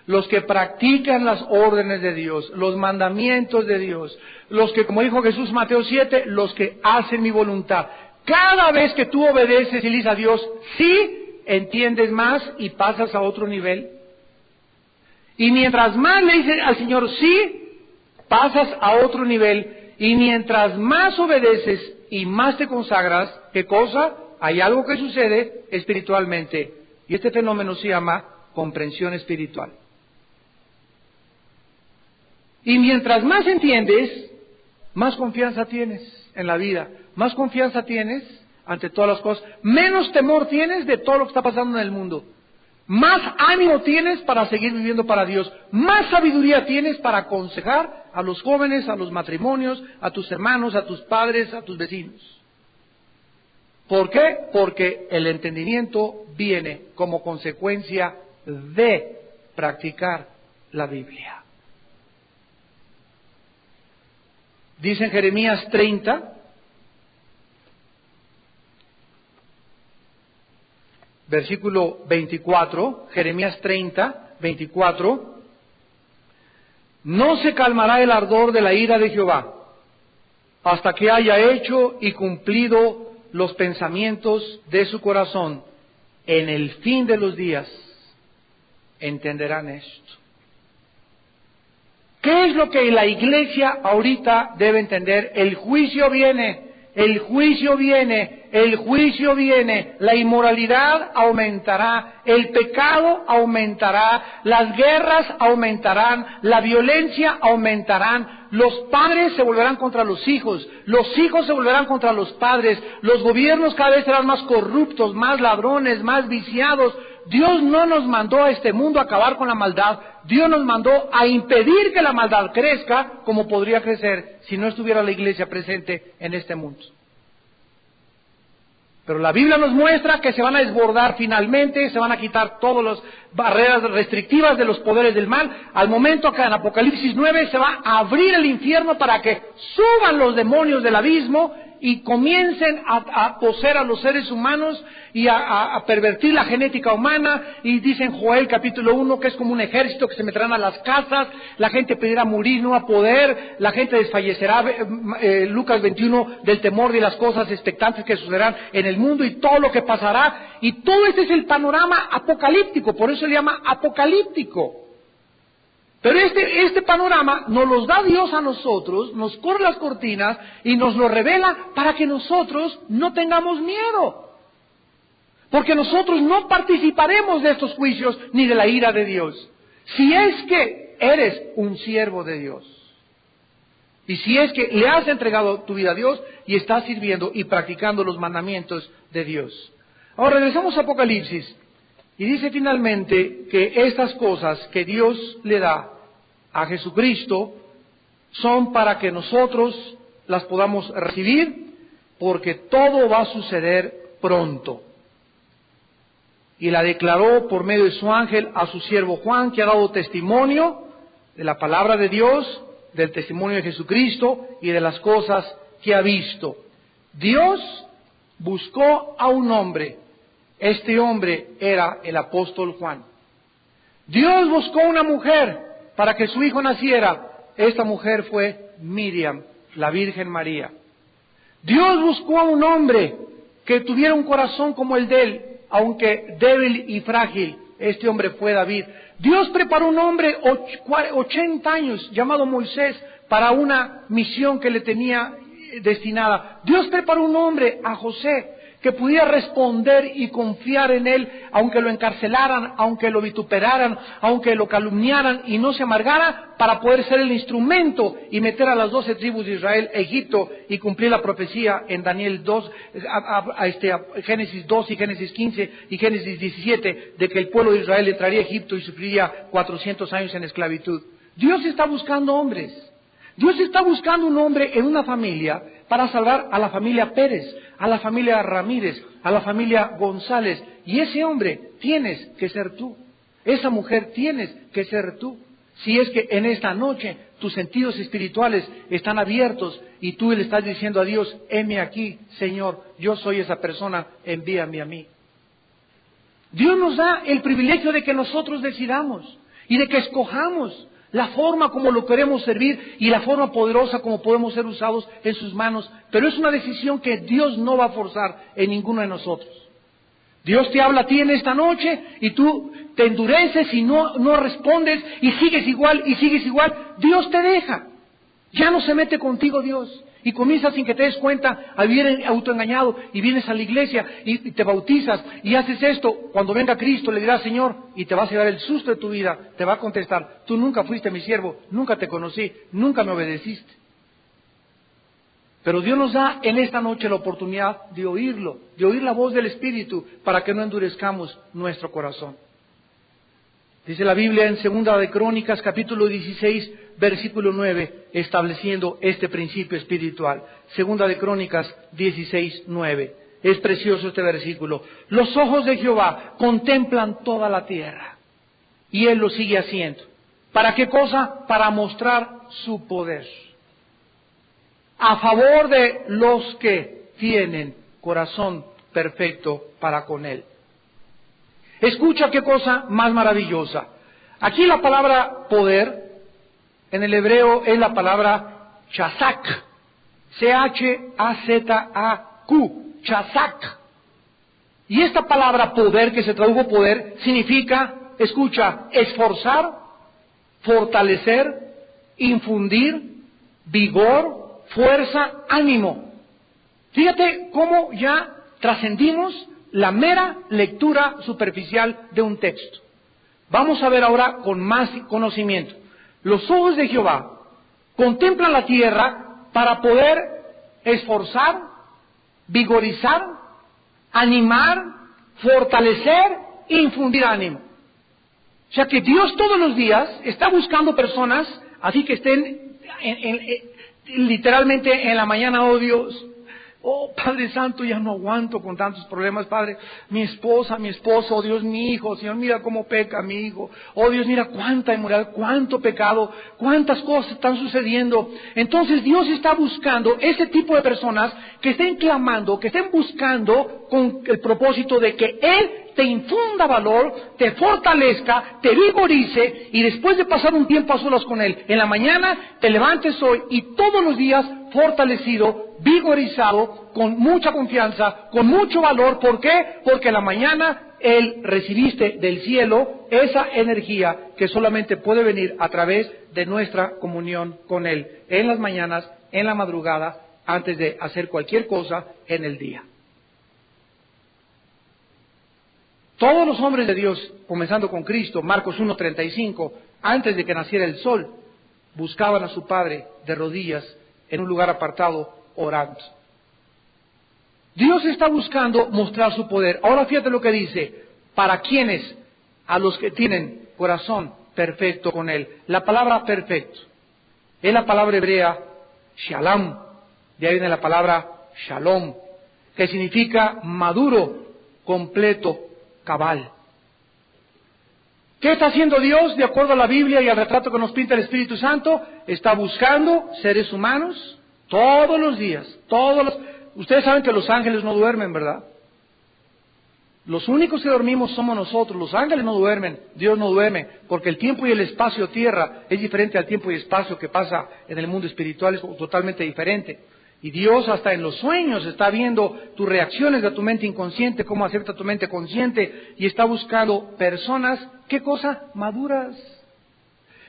Speaker 1: Los que practican las órdenes de Dios, los mandamientos de Dios, los que, como dijo Jesús Mateo 7, los que hacen mi voluntad. Cada vez que tú obedeces y le dices a Dios, sí, entiendes más y pasas a otro nivel. Y mientras más le dices al Señor, sí, pasas a otro nivel. Y mientras más obedeces y más te consagras, ¿qué cosa? Hay algo que sucede espiritualmente. Y este fenómeno se llama comprensión espiritual. Y mientras más entiendes, más confianza tienes en la vida, más confianza tienes ante todas las cosas, menos temor tienes de todo lo que está pasando en el mundo, más ánimo tienes para seguir viviendo para Dios, más sabiduría tienes para aconsejar a los jóvenes, a los matrimonios, a tus hermanos, a tus padres, a tus vecinos. ¿Por qué? Porque el entendimiento viene como consecuencia de practicar la Biblia. Dice en Jeremías 30, versículo 24, Jeremías 30, 24, no se calmará el ardor de la ira de Jehová, hasta que haya hecho y cumplido los pensamientos de su corazón. En el fin de los días entenderán esto. ¿Qué es lo que la iglesia ahorita debe entender? El juicio viene, el juicio viene, el juicio viene, la inmoralidad aumentará, el pecado aumentará, las guerras aumentarán, la violencia aumentarán, los padres se volverán contra los hijos se volverán contra los padres, los gobiernos cada vez serán más corruptos, más ladrones, más viciados. Dios no nos mandó a este mundo a acabar con la maldad, Dios nos mandó a impedir que la maldad crezca como podría crecer si no estuviera la iglesia presente en este mundo. Pero la Biblia nos muestra que se van a desbordar finalmente, se van a quitar todas las barreras restrictivas de los poderes del mal. Al momento acá en Apocalipsis 9 se va a abrir el infierno para que suban los demonios del abismo y comiencen a poseer a los seres humanos y a pervertir la genética humana. Y dice en Joel capítulo 1 que es como un ejército que se meterán a las casas, la gente pedirá morir, no va a poder, la gente desfallecerá, Lucas 21, del temor de las cosas expectantes que sucederán en el mundo y todo lo que pasará. Y todo este es el panorama apocalíptico, por eso se llama apocalíptico. Pero este panorama nos lo da Dios a nosotros, nos corre las cortinas y nos lo revela para que nosotros no tengamos miedo. Porque nosotros no participaremos de estos juicios ni de la ira de Dios. Si es que eres un siervo de Dios. Y si es que le has entregado tu vida a Dios y estás sirviendo y practicando los mandamientos de Dios. Ahora regresamos a Apocalipsis. Y dice finalmente que estas cosas que Dios le da a Jesucristo son para que nosotros las podamos recibir, porque todo va a suceder pronto. Y la declaró por medio de su ángel a su siervo Juan, que ha dado testimonio de la palabra de Dios, del testimonio de Jesucristo y de las cosas que ha visto. Dios buscó a un hombre. Este hombre era el apóstol Juan. Dios buscó una mujer para que su hijo naciera. Esta mujer fue Miriam, la Virgen María. Dios buscó a un hombre que tuviera un corazón como el de él, aunque débil y frágil. Este hombre fue David. Dios preparó un hombre 80 años llamado Moisés para una misión que le tenía destinada. Dios preparó un hombre, a José, que pudiera responder y confiar en él, aunque lo encarcelaran, aunque lo vituperaran, aunque lo calumniaran y no se amargara, para poder ser el instrumento y meter a las 12 tribus de Israel a Egipto y cumplir la profecía en Daniel 2, Génesis 2 y Génesis 15 y Génesis 17, de que el pueblo de Israel entraría a Egipto y sufriría 400 años en esclavitud. Dios está buscando hombres. Dios está buscando un hombre en una familia para salvar a la familia Pérez, a la familia Ramírez, a la familia González. Y ese hombre tienes que ser tú. Esa mujer tienes que ser tú. Si es que en esta noche tus sentidos espirituales están abiertos y tú le estás diciendo a Dios, heme aquí, Señor, yo soy esa persona, envíame a mí. Dios nos da el privilegio de que nosotros decidamos y de que escojamos la forma como lo queremos servir y la forma poderosa como podemos ser usados en sus manos. Pero es una decisión que Dios no va a forzar en ninguno de nosotros. Dios te habla a ti en esta noche y tú te endureces y no respondes y sigues igual y sigues igual. Dios te deja. Ya no se mete contigo Dios. Y comienzas sin que te des cuenta a vivir autoengañado y vienes a la iglesia y te bautizas y haces esto. Cuando venga Cristo le dirás, Señor, y te vas a llevar el susto de tu vida. Te va a contestar, tú nunca fuiste mi siervo, nunca te conocí, nunca me obedeciste. Pero Dios nos da en esta noche la oportunidad de oírlo, de oír la voz del Espíritu para que no endurezcamos nuestro corazón. Dice la Biblia en 2 de Crónicas, capítulo 16, versículo 9, estableciendo este principio espiritual. 2 de Crónicas 16, 9. Es precioso este versículo. Los ojos de Jehová contemplan toda la tierra. Y Él lo sigue haciendo. ¿Para qué cosa? Para mostrar su poder. A favor de los que tienen corazón perfecto para con Él. Escucha qué cosa más maravillosa. Aquí la palabra poder, en el hebreo, es la palabra chazak. C-H-A-Z-A-Q. Chazak. Y esta palabra poder, que se tradujo poder, significa, escucha, esforzar, fortalecer, infundir, vigor, fuerza, ánimo. Fíjate cómo ya trascendimos la mera lectura superficial de un texto. Vamos a ver ahora con más conocimiento. Los ojos de Jehová contemplan la tierra para poder esforzar, vigorizar, animar, fortalecer e infundir ánimo. O sea que Dios todos los días está buscando personas, así que estén literalmente en la mañana, oh Dios, oh Padre Santo, ya no aguanto con tantos problemas, Padre, mi esposa, mi esposo, oh Dios, mi hijo, Señor, mira cómo peca mi hijo, oh Dios, mira cuánta inmoralidad, cuánto pecado, cuántas cosas están sucediendo. Entonces Dios está buscando ese tipo de personas que estén clamando, que estén buscando con el propósito de que Él te infunda valor, te fortalezca, te vigorice, y después de pasar un tiempo a solas con Él, en la mañana te levantes hoy y todos los días fortalecido, vigorizado, con mucha confianza, con mucho valor. ¿Por qué? Porque en la mañana Él recibiste del cielo esa energía que solamente puede venir a través de nuestra comunión con Él, en las mañanas, en la madrugada, antes de hacer cualquier cosa en el día. Todos los hombres de Dios, comenzando con Cristo, Marcos 1:35, antes de que naciera el sol, buscaban a su Padre de rodillas en un lugar apartado, orando. Dios está buscando mostrar su poder. Ahora fíjate lo que dice: ¿para quiénes? A los que tienen corazón perfecto con Él. La palabra perfecto es la palabra hebrea shalom, de ahí viene la palabra shalom, que significa maduro, completo, cabal. ¿Qué está haciendo Dios de acuerdo a la Biblia y al retrato que nos pinta el Espíritu Santo? Está buscando seres humanos todos los días, Ustedes saben que los ángeles no duermen, ¿verdad? Los únicos que dormimos somos nosotros. Los ángeles no duermen, Dios no duerme, porque el tiempo y el espacio tierra es diferente al tiempo y espacio que pasa en el mundo espiritual, es totalmente diferente. Y Dios hasta en los sueños está viendo tus reacciones de tu mente inconsciente, cómo acepta tu mente consciente, y está buscando personas, ¿qué cosa? Maduras.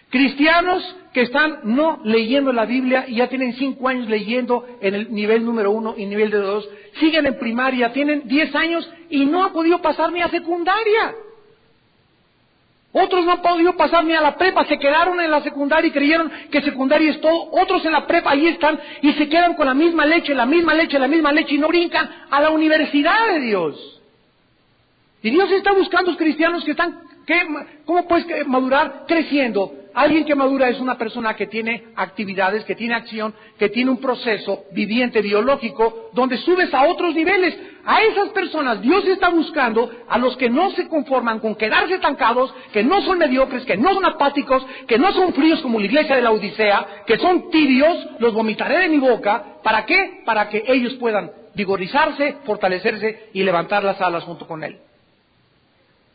Speaker 1: Cristianos que están no leyendo la Biblia y ya tienen 5 años leyendo en el nivel número 1 y nivel de 2, siguen en primaria, tienen 10 años y no han podido pasar ni a secundaria. Otros no han podido pasar ni a la prepa, se quedaron en la secundaria y creyeron que secundaria es todo. Otros en la prepa, ahí están, y se quedan con la misma leche, y no brincan a la universidad de Dios. Y Dios está buscando a los cristianos que están, ¿cómo puedes madurar? Creciendo. Alguien que madura es una persona que tiene actividades, que tiene acción, que tiene un proceso viviente, biológico, donde subes a otros niveles. A esas personas Dios está buscando, a los que no se conforman con quedarse estancados, que no son mediocres, que no son apáticos, que no son fríos como la iglesia de la Odisea, que son tibios, los vomitaré de mi boca. ¿Para qué? Para que ellos puedan vigorizarse, fortalecerse y levantar las alas junto con Él.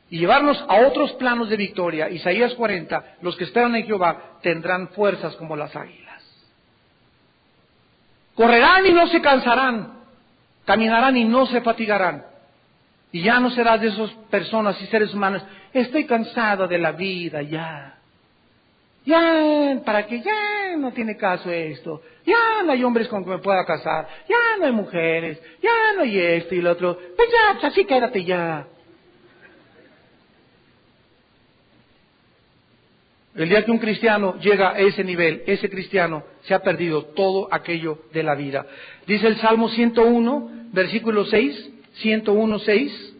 Speaker 1: Y llevarnos a otros planos de victoria. Isaías 40, los que esperan en Jehová tendrán fuerzas como las águilas. Correrán y no se cansarán, caminarán y no se fatigarán. Y ya no serás de esas personas y seres humanos, estoy cansado de la vida, ya, para que ya no tiene caso esto, ya no hay hombres con que me pueda casar, ya no hay mujeres, ya no hay esto y lo otro, pues ya, pues así quédate ya. El día que un cristiano llega a ese nivel, ese cristiano se ha perdido todo aquello de la vida. Dice el Salmo 101, versículo 6, 101, 6.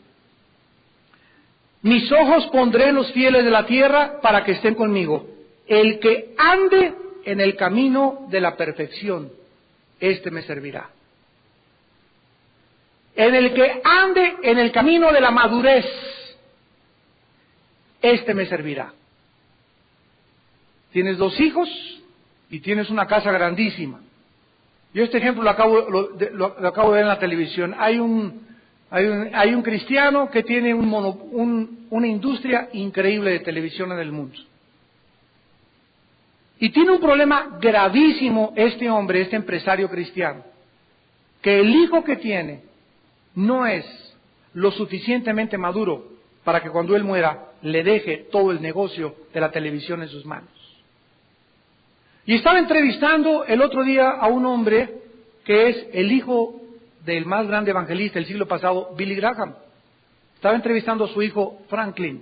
Speaker 1: Mis ojos pondré en los fieles de la tierra para que estén conmigo. El que ande en el camino de la perfección, este me servirá. En el que ande en el camino de la madurez, este me servirá. Tienes 2 hijos y tienes una casa grandísima. Yo este ejemplo lo acabo de ver en la televisión. Hay un Hay un cristiano que tiene una industria increíble de televisión en el mundo. Y tiene un problema gravísimo este hombre, este empresario cristiano, que el hijo que tiene no es lo suficientemente maduro para que cuando él muera le deje todo el negocio de la televisión en sus manos. Y estaba entrevistando el otro día a un hombre que es el hijo del más grande evangelista del siglo pasado, Billy Graham. Estaba entrevistando a su hijo Franklin,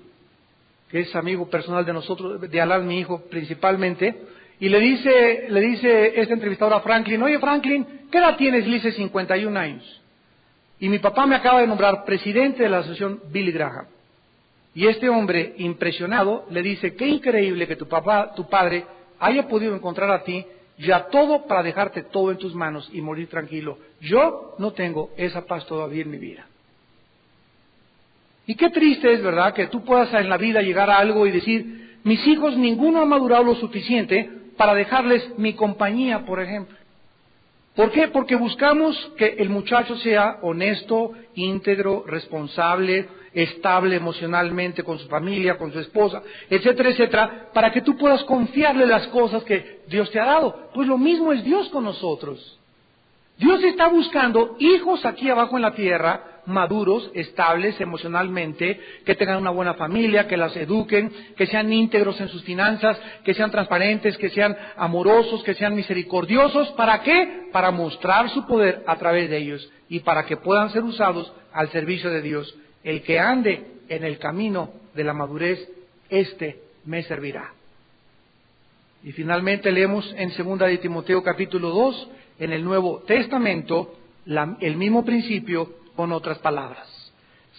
Speaker 1: que es amigo personal de nosotros, de Alan, mi hijo, principalmente, y le dice este entrevistador a Franklin: oye Franklin, ¿qué edad tienes? Le dice 51 años. Y mi papá me acaba de nombrar presidente de la asociación Billy Graham. Y este hombre, impresionado, le dice: qué increíble que tu padre, haya podido encontrar a ti ya todo para dejarte todo en tus manos y morir tranquilo. Yo no tengo esa paz todavía en mi vida. Y qué triste es, ¿verdad?, que tú puedas en la vida llegar a algo y decir: mis hijos ninguno ha madurado lo suficiente para dejarles mi compañía, por ejemplo. ¿Por qué? Porque buscamos que el muchacho sea honesto, íntegro, responsable, estable emocionalmente con su familia, con su esposa, etcétera, etcétera, para que tú puedas confiarle las cosas que Dios te ha dado. Pues lo mismo es Dios con nosotros. Dios está buscando hijos aquí abajo en la tierra, maduros, estables emocionalmente, que tengan una buena familia, que las eduquen, que sean íntegros en sus finanzas, que sean transparentes, que sean amorosos, que sean misericordiosos. ¿Para qué? Para mostrar su poder a través de ellos y para que puedan ser usados al servicio de Dios. El que ande en el camino de la madurez, este me servirá. Y finalmente leemos en 2 de Timoteo capítulo 2, en el Nuevo Testamento, el mismo principio con otras palabras.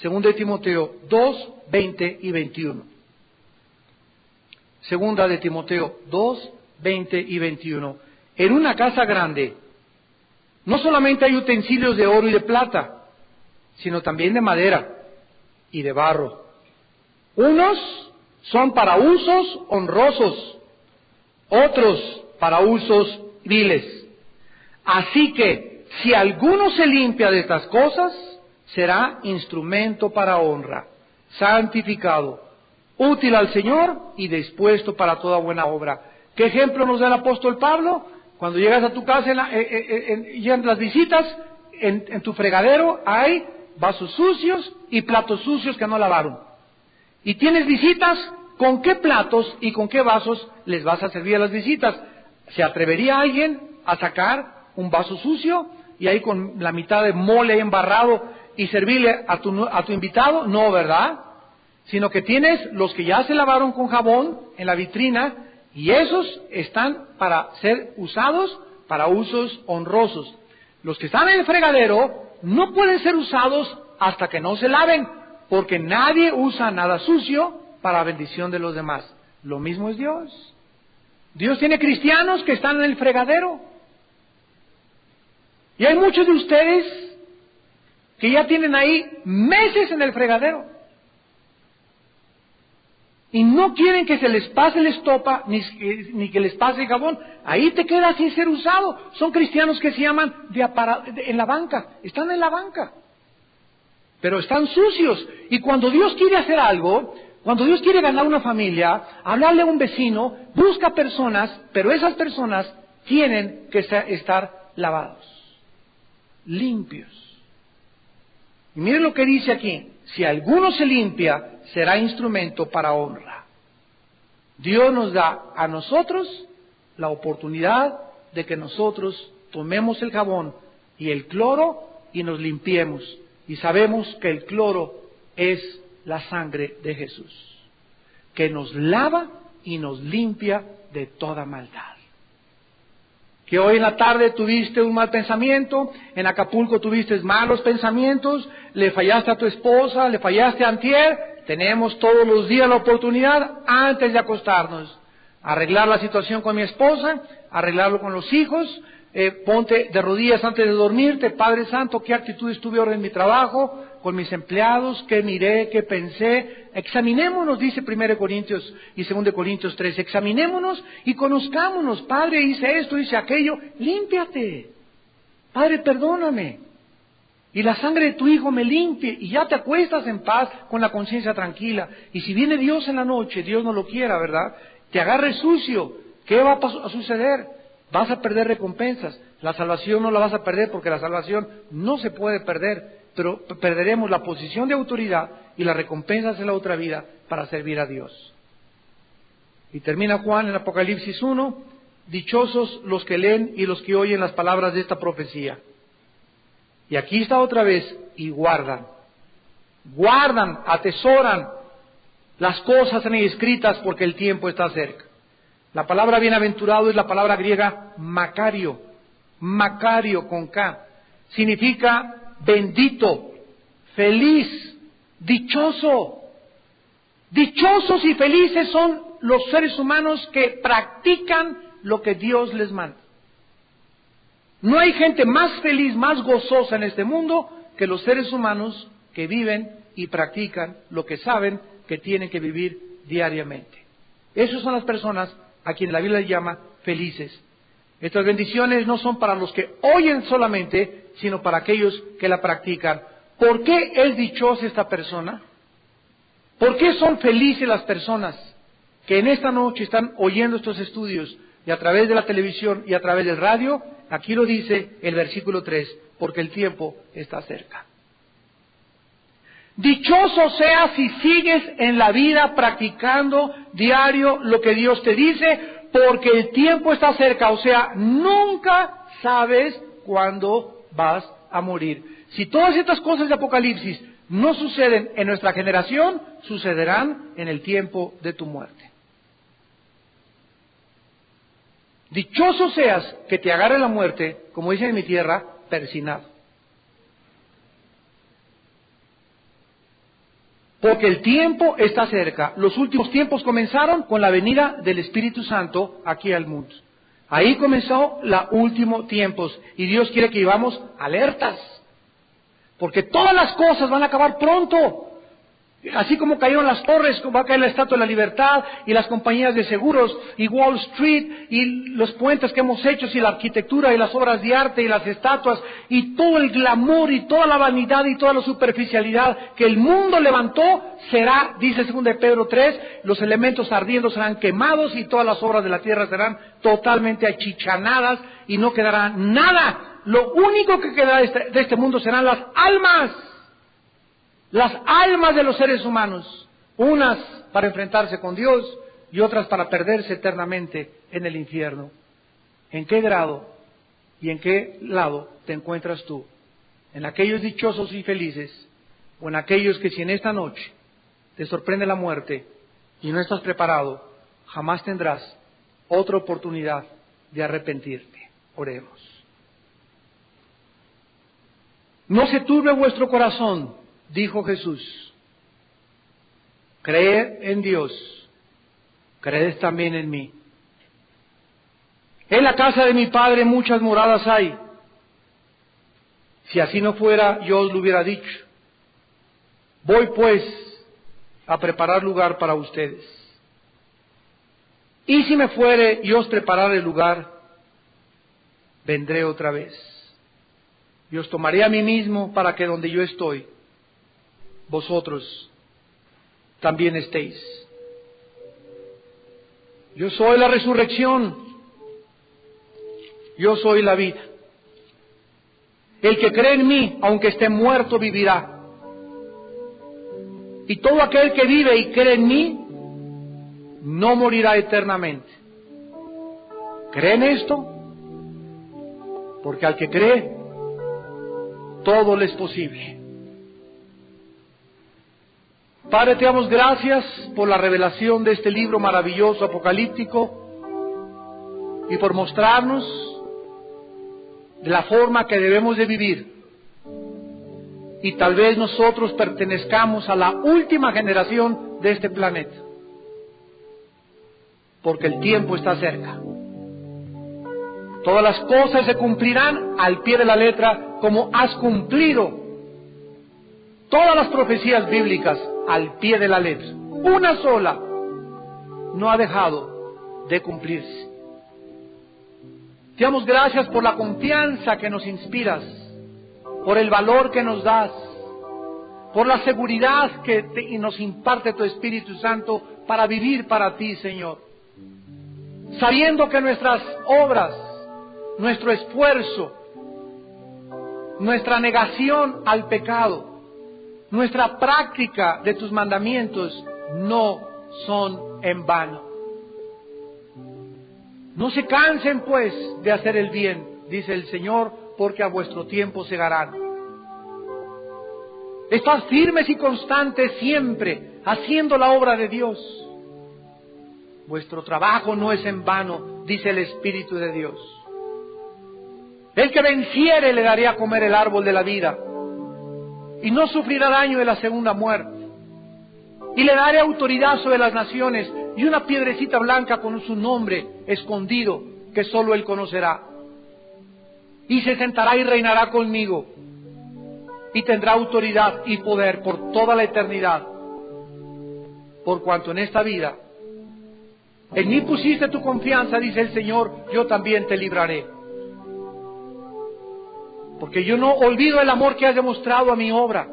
Speaker 1: 2 de Timoteo 2, 20 y 21. 2 de Timoteo 2, 20 y 21. En una casa grande, no solamente hay utensilios de oro y de plata, sino también de madera y de barro. Unos son para usos honrosos, otros para usos viles. Así que, si alguno se limpia de estas cosas, será instrumento para honra, santificado, útil al Señor y dispuesto para toda buena obra. ¿Qué ejemplo nos da el apóstol Pablo? Cuando llegas a tu casa, llegan las visitas, en tu fregadero hay vasos sucios y platos sucios que no lavaron. Y tienes visitas, ¿con qué platos y con qué vasos les vas a servir a las visitas? ¿Se atrevería alguien a sacar un vaso sucio y ahí con la mitad de mole embarrado y servirle a tu invitado? No, ¿verdad? Sino que tienes los que ya se lavaron con jabón en la vitrina y esos están para ser usados para usos honrosos. Los que están en el fregadero no pueden ser usados hasta que no se laven, porque nadie usa nada sucio para bendición de los demás. Lo mismo es Dios. Dios tiene cristianos que están en el fregadero. Y hay muchos de ustedes que ya tienen ahí meses en el fregadero. Y no quieren que se les pase la estopa, ni que les pase el jabón. Ahí te quedas sin ser usado. Son cristianos que se llaman en la banca. Están en la banca. Pero están sucios. Y cuando Dios quiere hacer algo, cuando Dios quiere ganar una familia, hablarle a un vecino, busca personas, pero esas personas tienen que estar lavados, limpios. Y miren lo que dice aquí: si alguno se limpia, será instrumento para honra. Dios nos da a nosotros la oportunidad de que nosotros tomemos el jabón y el cloro y nos limpiemos. Y sabemos que el cloro es la sangre de Jesús, que nos lava y nos limpia de toda maldad. Que hoy en la tarde tuviste un mal pensamiento, en Acapulco tuviste malos pensamientos, le fallaste a tu esposa, le fallaste a antier. Tenemos todos los días la oportunidad, antes de acostarnos, arreglar la situación con mi esposa, arreglarlo con los hijos. Ponte de rodillas antes de dormirte: Padre Santo, ¿qué actitudes tuve ahora en mi trabajo, con mis empleados? ¿Qué miré? ¿Qué pensé? Examinémonos, dice 1 Corintios y 2 Corintios 3. Examinémonos y conozcámonos. Padre, hice esto, hice aquello. Límpiate. Padre, perdóname. y la sangre de tu Hijo me limpie, y ya te acuestas en paz con la conciencia tranquila. Y si viene Dios en la noche, Dios no lo quiera, ¿verdad?, te agarre sucio, ¿qué va a suceder? Vas a perder recompensas. La salvación no la vas a perder, porque la salvación no se puede perder, pero perderemos la posición de autoridad y las recompensas en la otra vida para servir a Dios. Y termina Juan en Apocalipsis 1, dichosos los que leen y los que oyen las palabras de esta profecía. Y aquí está otra vez, y guardan, atesoran las cosas en ellas escritas, porque el tiempo está cerca. La palabra bienaventurado es la palabra griega Macario con K. Significa bendito, feliz, dichoso. Dichosos y felices son los seres humanos que practican lo que Dios les manda. No hay gente más feliz, más gozosa en este mundo que los seres humanos que viven y practican lo que saben que tienen que vivir diariamente. Esas son las personas a quienes la Biblia llama felices. Estas bendiciones no son para los que oyen solamente, sino para aquellos que la practican. ¿Por qué es dichosa esta persona? ¿Por qué son felices las personas que en esta noche están oyendo estos estudios y a través de la televisión y a través del radio? Aquí lo dice el versículo 3, porque el tiempo está cerca. Dichoso seas si sigues en la vida practicando diario lo que Dios te dice, porque el tiempo está cerca. O sea, nunca sabes cuándo vas a morir. Si todas estas cosas de Apocalipsis no suceden en nuestra generación, sucederán en el tiempo de tu muerte. Dichoso seas que te agarre la muerte, como dicen en mi tierra, persinado. Porque el tiempo está cerca. Los últimos tiempos comenzaron con la venida del Espíritu Santo aquí al mundo. Ahí comenzó los últimos tiempos. Y Dios quiere que vivamos alertas. Porque todas las cosas van a acabar pronto. Así como cayeron las torres, va a caer la Estatua de la Libertad y las compañías de seguros y Wall Street y los puentes que hemos hecho y la arquitectura y las obras de arte y las estatuas y todo el glamour y toda la vanidad y toda la superficialidad que el mundo levantó será, dice 2 de Pedro 3, los elementos ardiendo serán quemados y todas las obras de la tierra serán totalmente achichanadas y no quedará nada. Lo único que quedará de este mundo serán las almas de los seres humanos, unas para enfrentarse con Dios y otras para perderse eternamente en el infierno. ¿En qué grado y en qué lado te encuentras tú? ¿En aquellos dichosos y felices o en aquellos que si en esta noche te sorprende la muerte y no estás preparado, jamás tendrás otra oportunidad de arrepentirte? Oremos. No se turbe vuestro corazón, dijo Jesús. Creed en Dios, creed también en mí. En la casa de mi Padre muchas moradas hay. Si así no fuera, yo os lo hubiera dicho. Voy pues a preparar lugar para ustedes. Y si me fuere y os preparare el lugar, vendré otra vez. Y os tomaré a mí mismo para que donde yo estoy, vosotros también estéis. Yo soy la resurrección, yo soy la vida. El que cree en mí, aunque esté muerto, vivirá. Y todo aquel que vive y cree en mí, no morirá eternamente. ¿Creen esto? Porque al que cree, todo le es posible. Padre, te damos gracias por la revelación de este libro maravilloso, apocalíptico, y por mostrarnos de la forma que debemos de vivir. Y tal vez nosotros pertenezcamos a la última generación de este planeta, porque el tiempo está cerca. Todas las cosas se cumplirán al pie de la letra, como has cumplido todas las profecías bíblicas al pie de la letra. Una sola no ha dejado de cumplirse. Te damos gracias por la confianza que nos inspiras por el valor que nos das, por la seguridad que nos imparte tu Espíritu Santo para vivir para ti, Señor. Sabiendo que nuestras obras, nuestro esfuerzo, nuestra negación al pecado, nuestra práctica de tus mandamientos no son en vano. No se cansen pues de hacer el bien, dice el Señor, porque a vuestro tiempo segarán. Estad firmes y constantes siempre, haciendo la obra de Dios. Vuestro trabajo no es en vano, dice el Espíritu de Dios. El que venciere le daré a comer el árbol de la vida, y no sufrirá daño de la segunda muerte. Y le daré autoridad sobre las naciones, y una piedrecita blanca con su nombre escondido, que solo él conocerá. Y se sentará y reinará conmigo, y tendrá autoridad y poder por toda la eternidad. Por cuanto en esta vida en mí pusiste tu confianza, dice el Señor, yo también te libraré. Porque yo no olvido el amor que has demostrado a mi obra,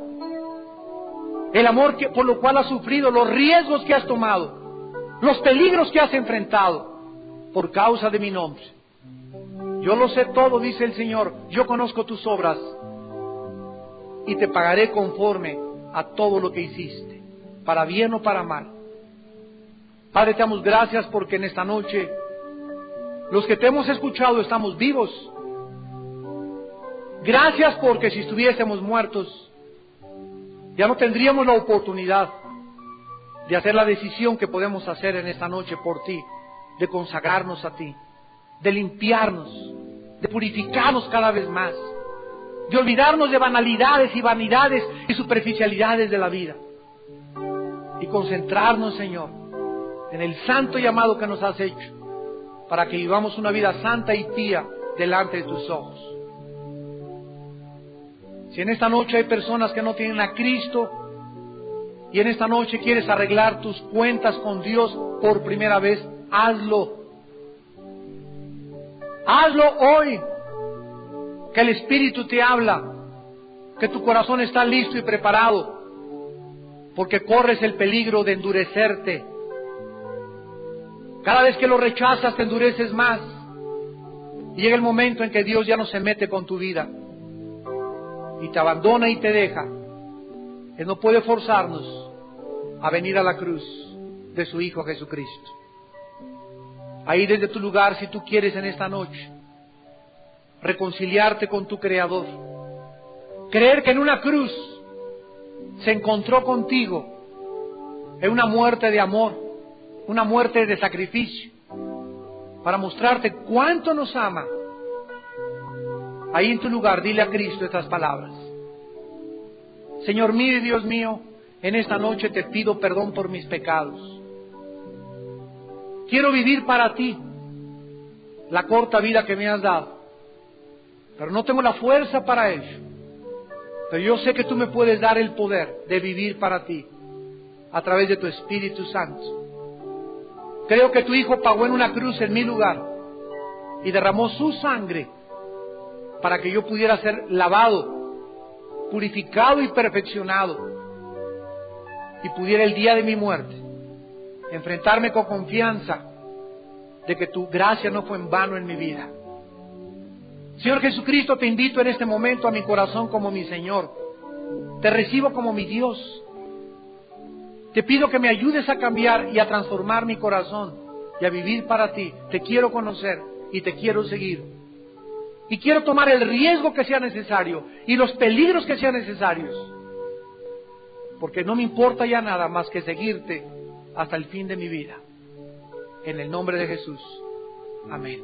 Speaker 1: el amor por lo cual has sufrido, los riesgos que has tomado, los peligros que has enfrentado por causa de mi nombre. Yo lo sé todo, dice el Señor, yo conozco tus obras y te pagaré conforme a todo lo que hiciste, para bien o para mal. Padre, te damos gracias porque en esta noche los que te hemos escuchado estamos vivos. Gracias porque si estuviésemos muertos ya no tendríamos la oportunidad de hacer la decisión que podemos hacer en esta noche por ti, de consagrarnos a ti, de limpiarnos, de purificarnos cada vez más, de olvidarnos de banalidades y vanidades y superficialidades de la vida y concentrarnos, Señor, en el santo llamado que nos has hecho, para que vivamos una vida santa y pía delante de tus ojos. Si en esta noche hay personas que no tienen a Cristo, y en esta noche quieres arreglar tus cuentas con Dios por primera vez, hazlo. Hazlo hoy, que el Espíritu te habla, que tu corazón está listo y preparado, porque corres el peligro de endurecerte. Cada vez que lo rechazas te endureces más. Y llega el momento en que Dios ya no se mete con tu vida y te abandona y te deja. Él no puede forzarnos a venir a la cruz de su Hijo Jesucristo. Ahí desde tu lugar, si tú quieres en esta noche reconciliarte con tu Creador, creer que en una cruz se encontró contigo en una muerte de amor, una muerte de sacrificio, para mostrarte cuánto nos ama. Ahí en tu lugar, dile a Cristo estas palabras: Señor mío y Dios mío, en esta noche te pido perdón por mis pecados. Quiero vivir para ti la corta vida que me has dado, pero no tengo la fuerza para ello. Pero yo sé que tú me puedes dar el poder de vivir para ti a través de tu Espíritu Santo. Creo que tu Hijo pagó en una cruz en mi lugar y derramó su sangre para que yo pudiera ser lavado, purificado y perfeccionado, y pudiera el día de mi muerte enfrentarme con confianza de que tu gracia no fue en vano en mi vida. Señor Jesucristo, te invito en este momento a mi corazón como mi Señor. Te recibo como mi Dios. Te pido que me ayudes a cambiar y a transformar mi corazón y a vivir para ti. Te quiero conocer y te quiero seguir. Y quiero tomar el riesgo que sea necesario y los peligros que sean necesarios, porque no me importa ya nada más que seguirte hasta el fin de mi vida. En el nombre de Jesús. Amén.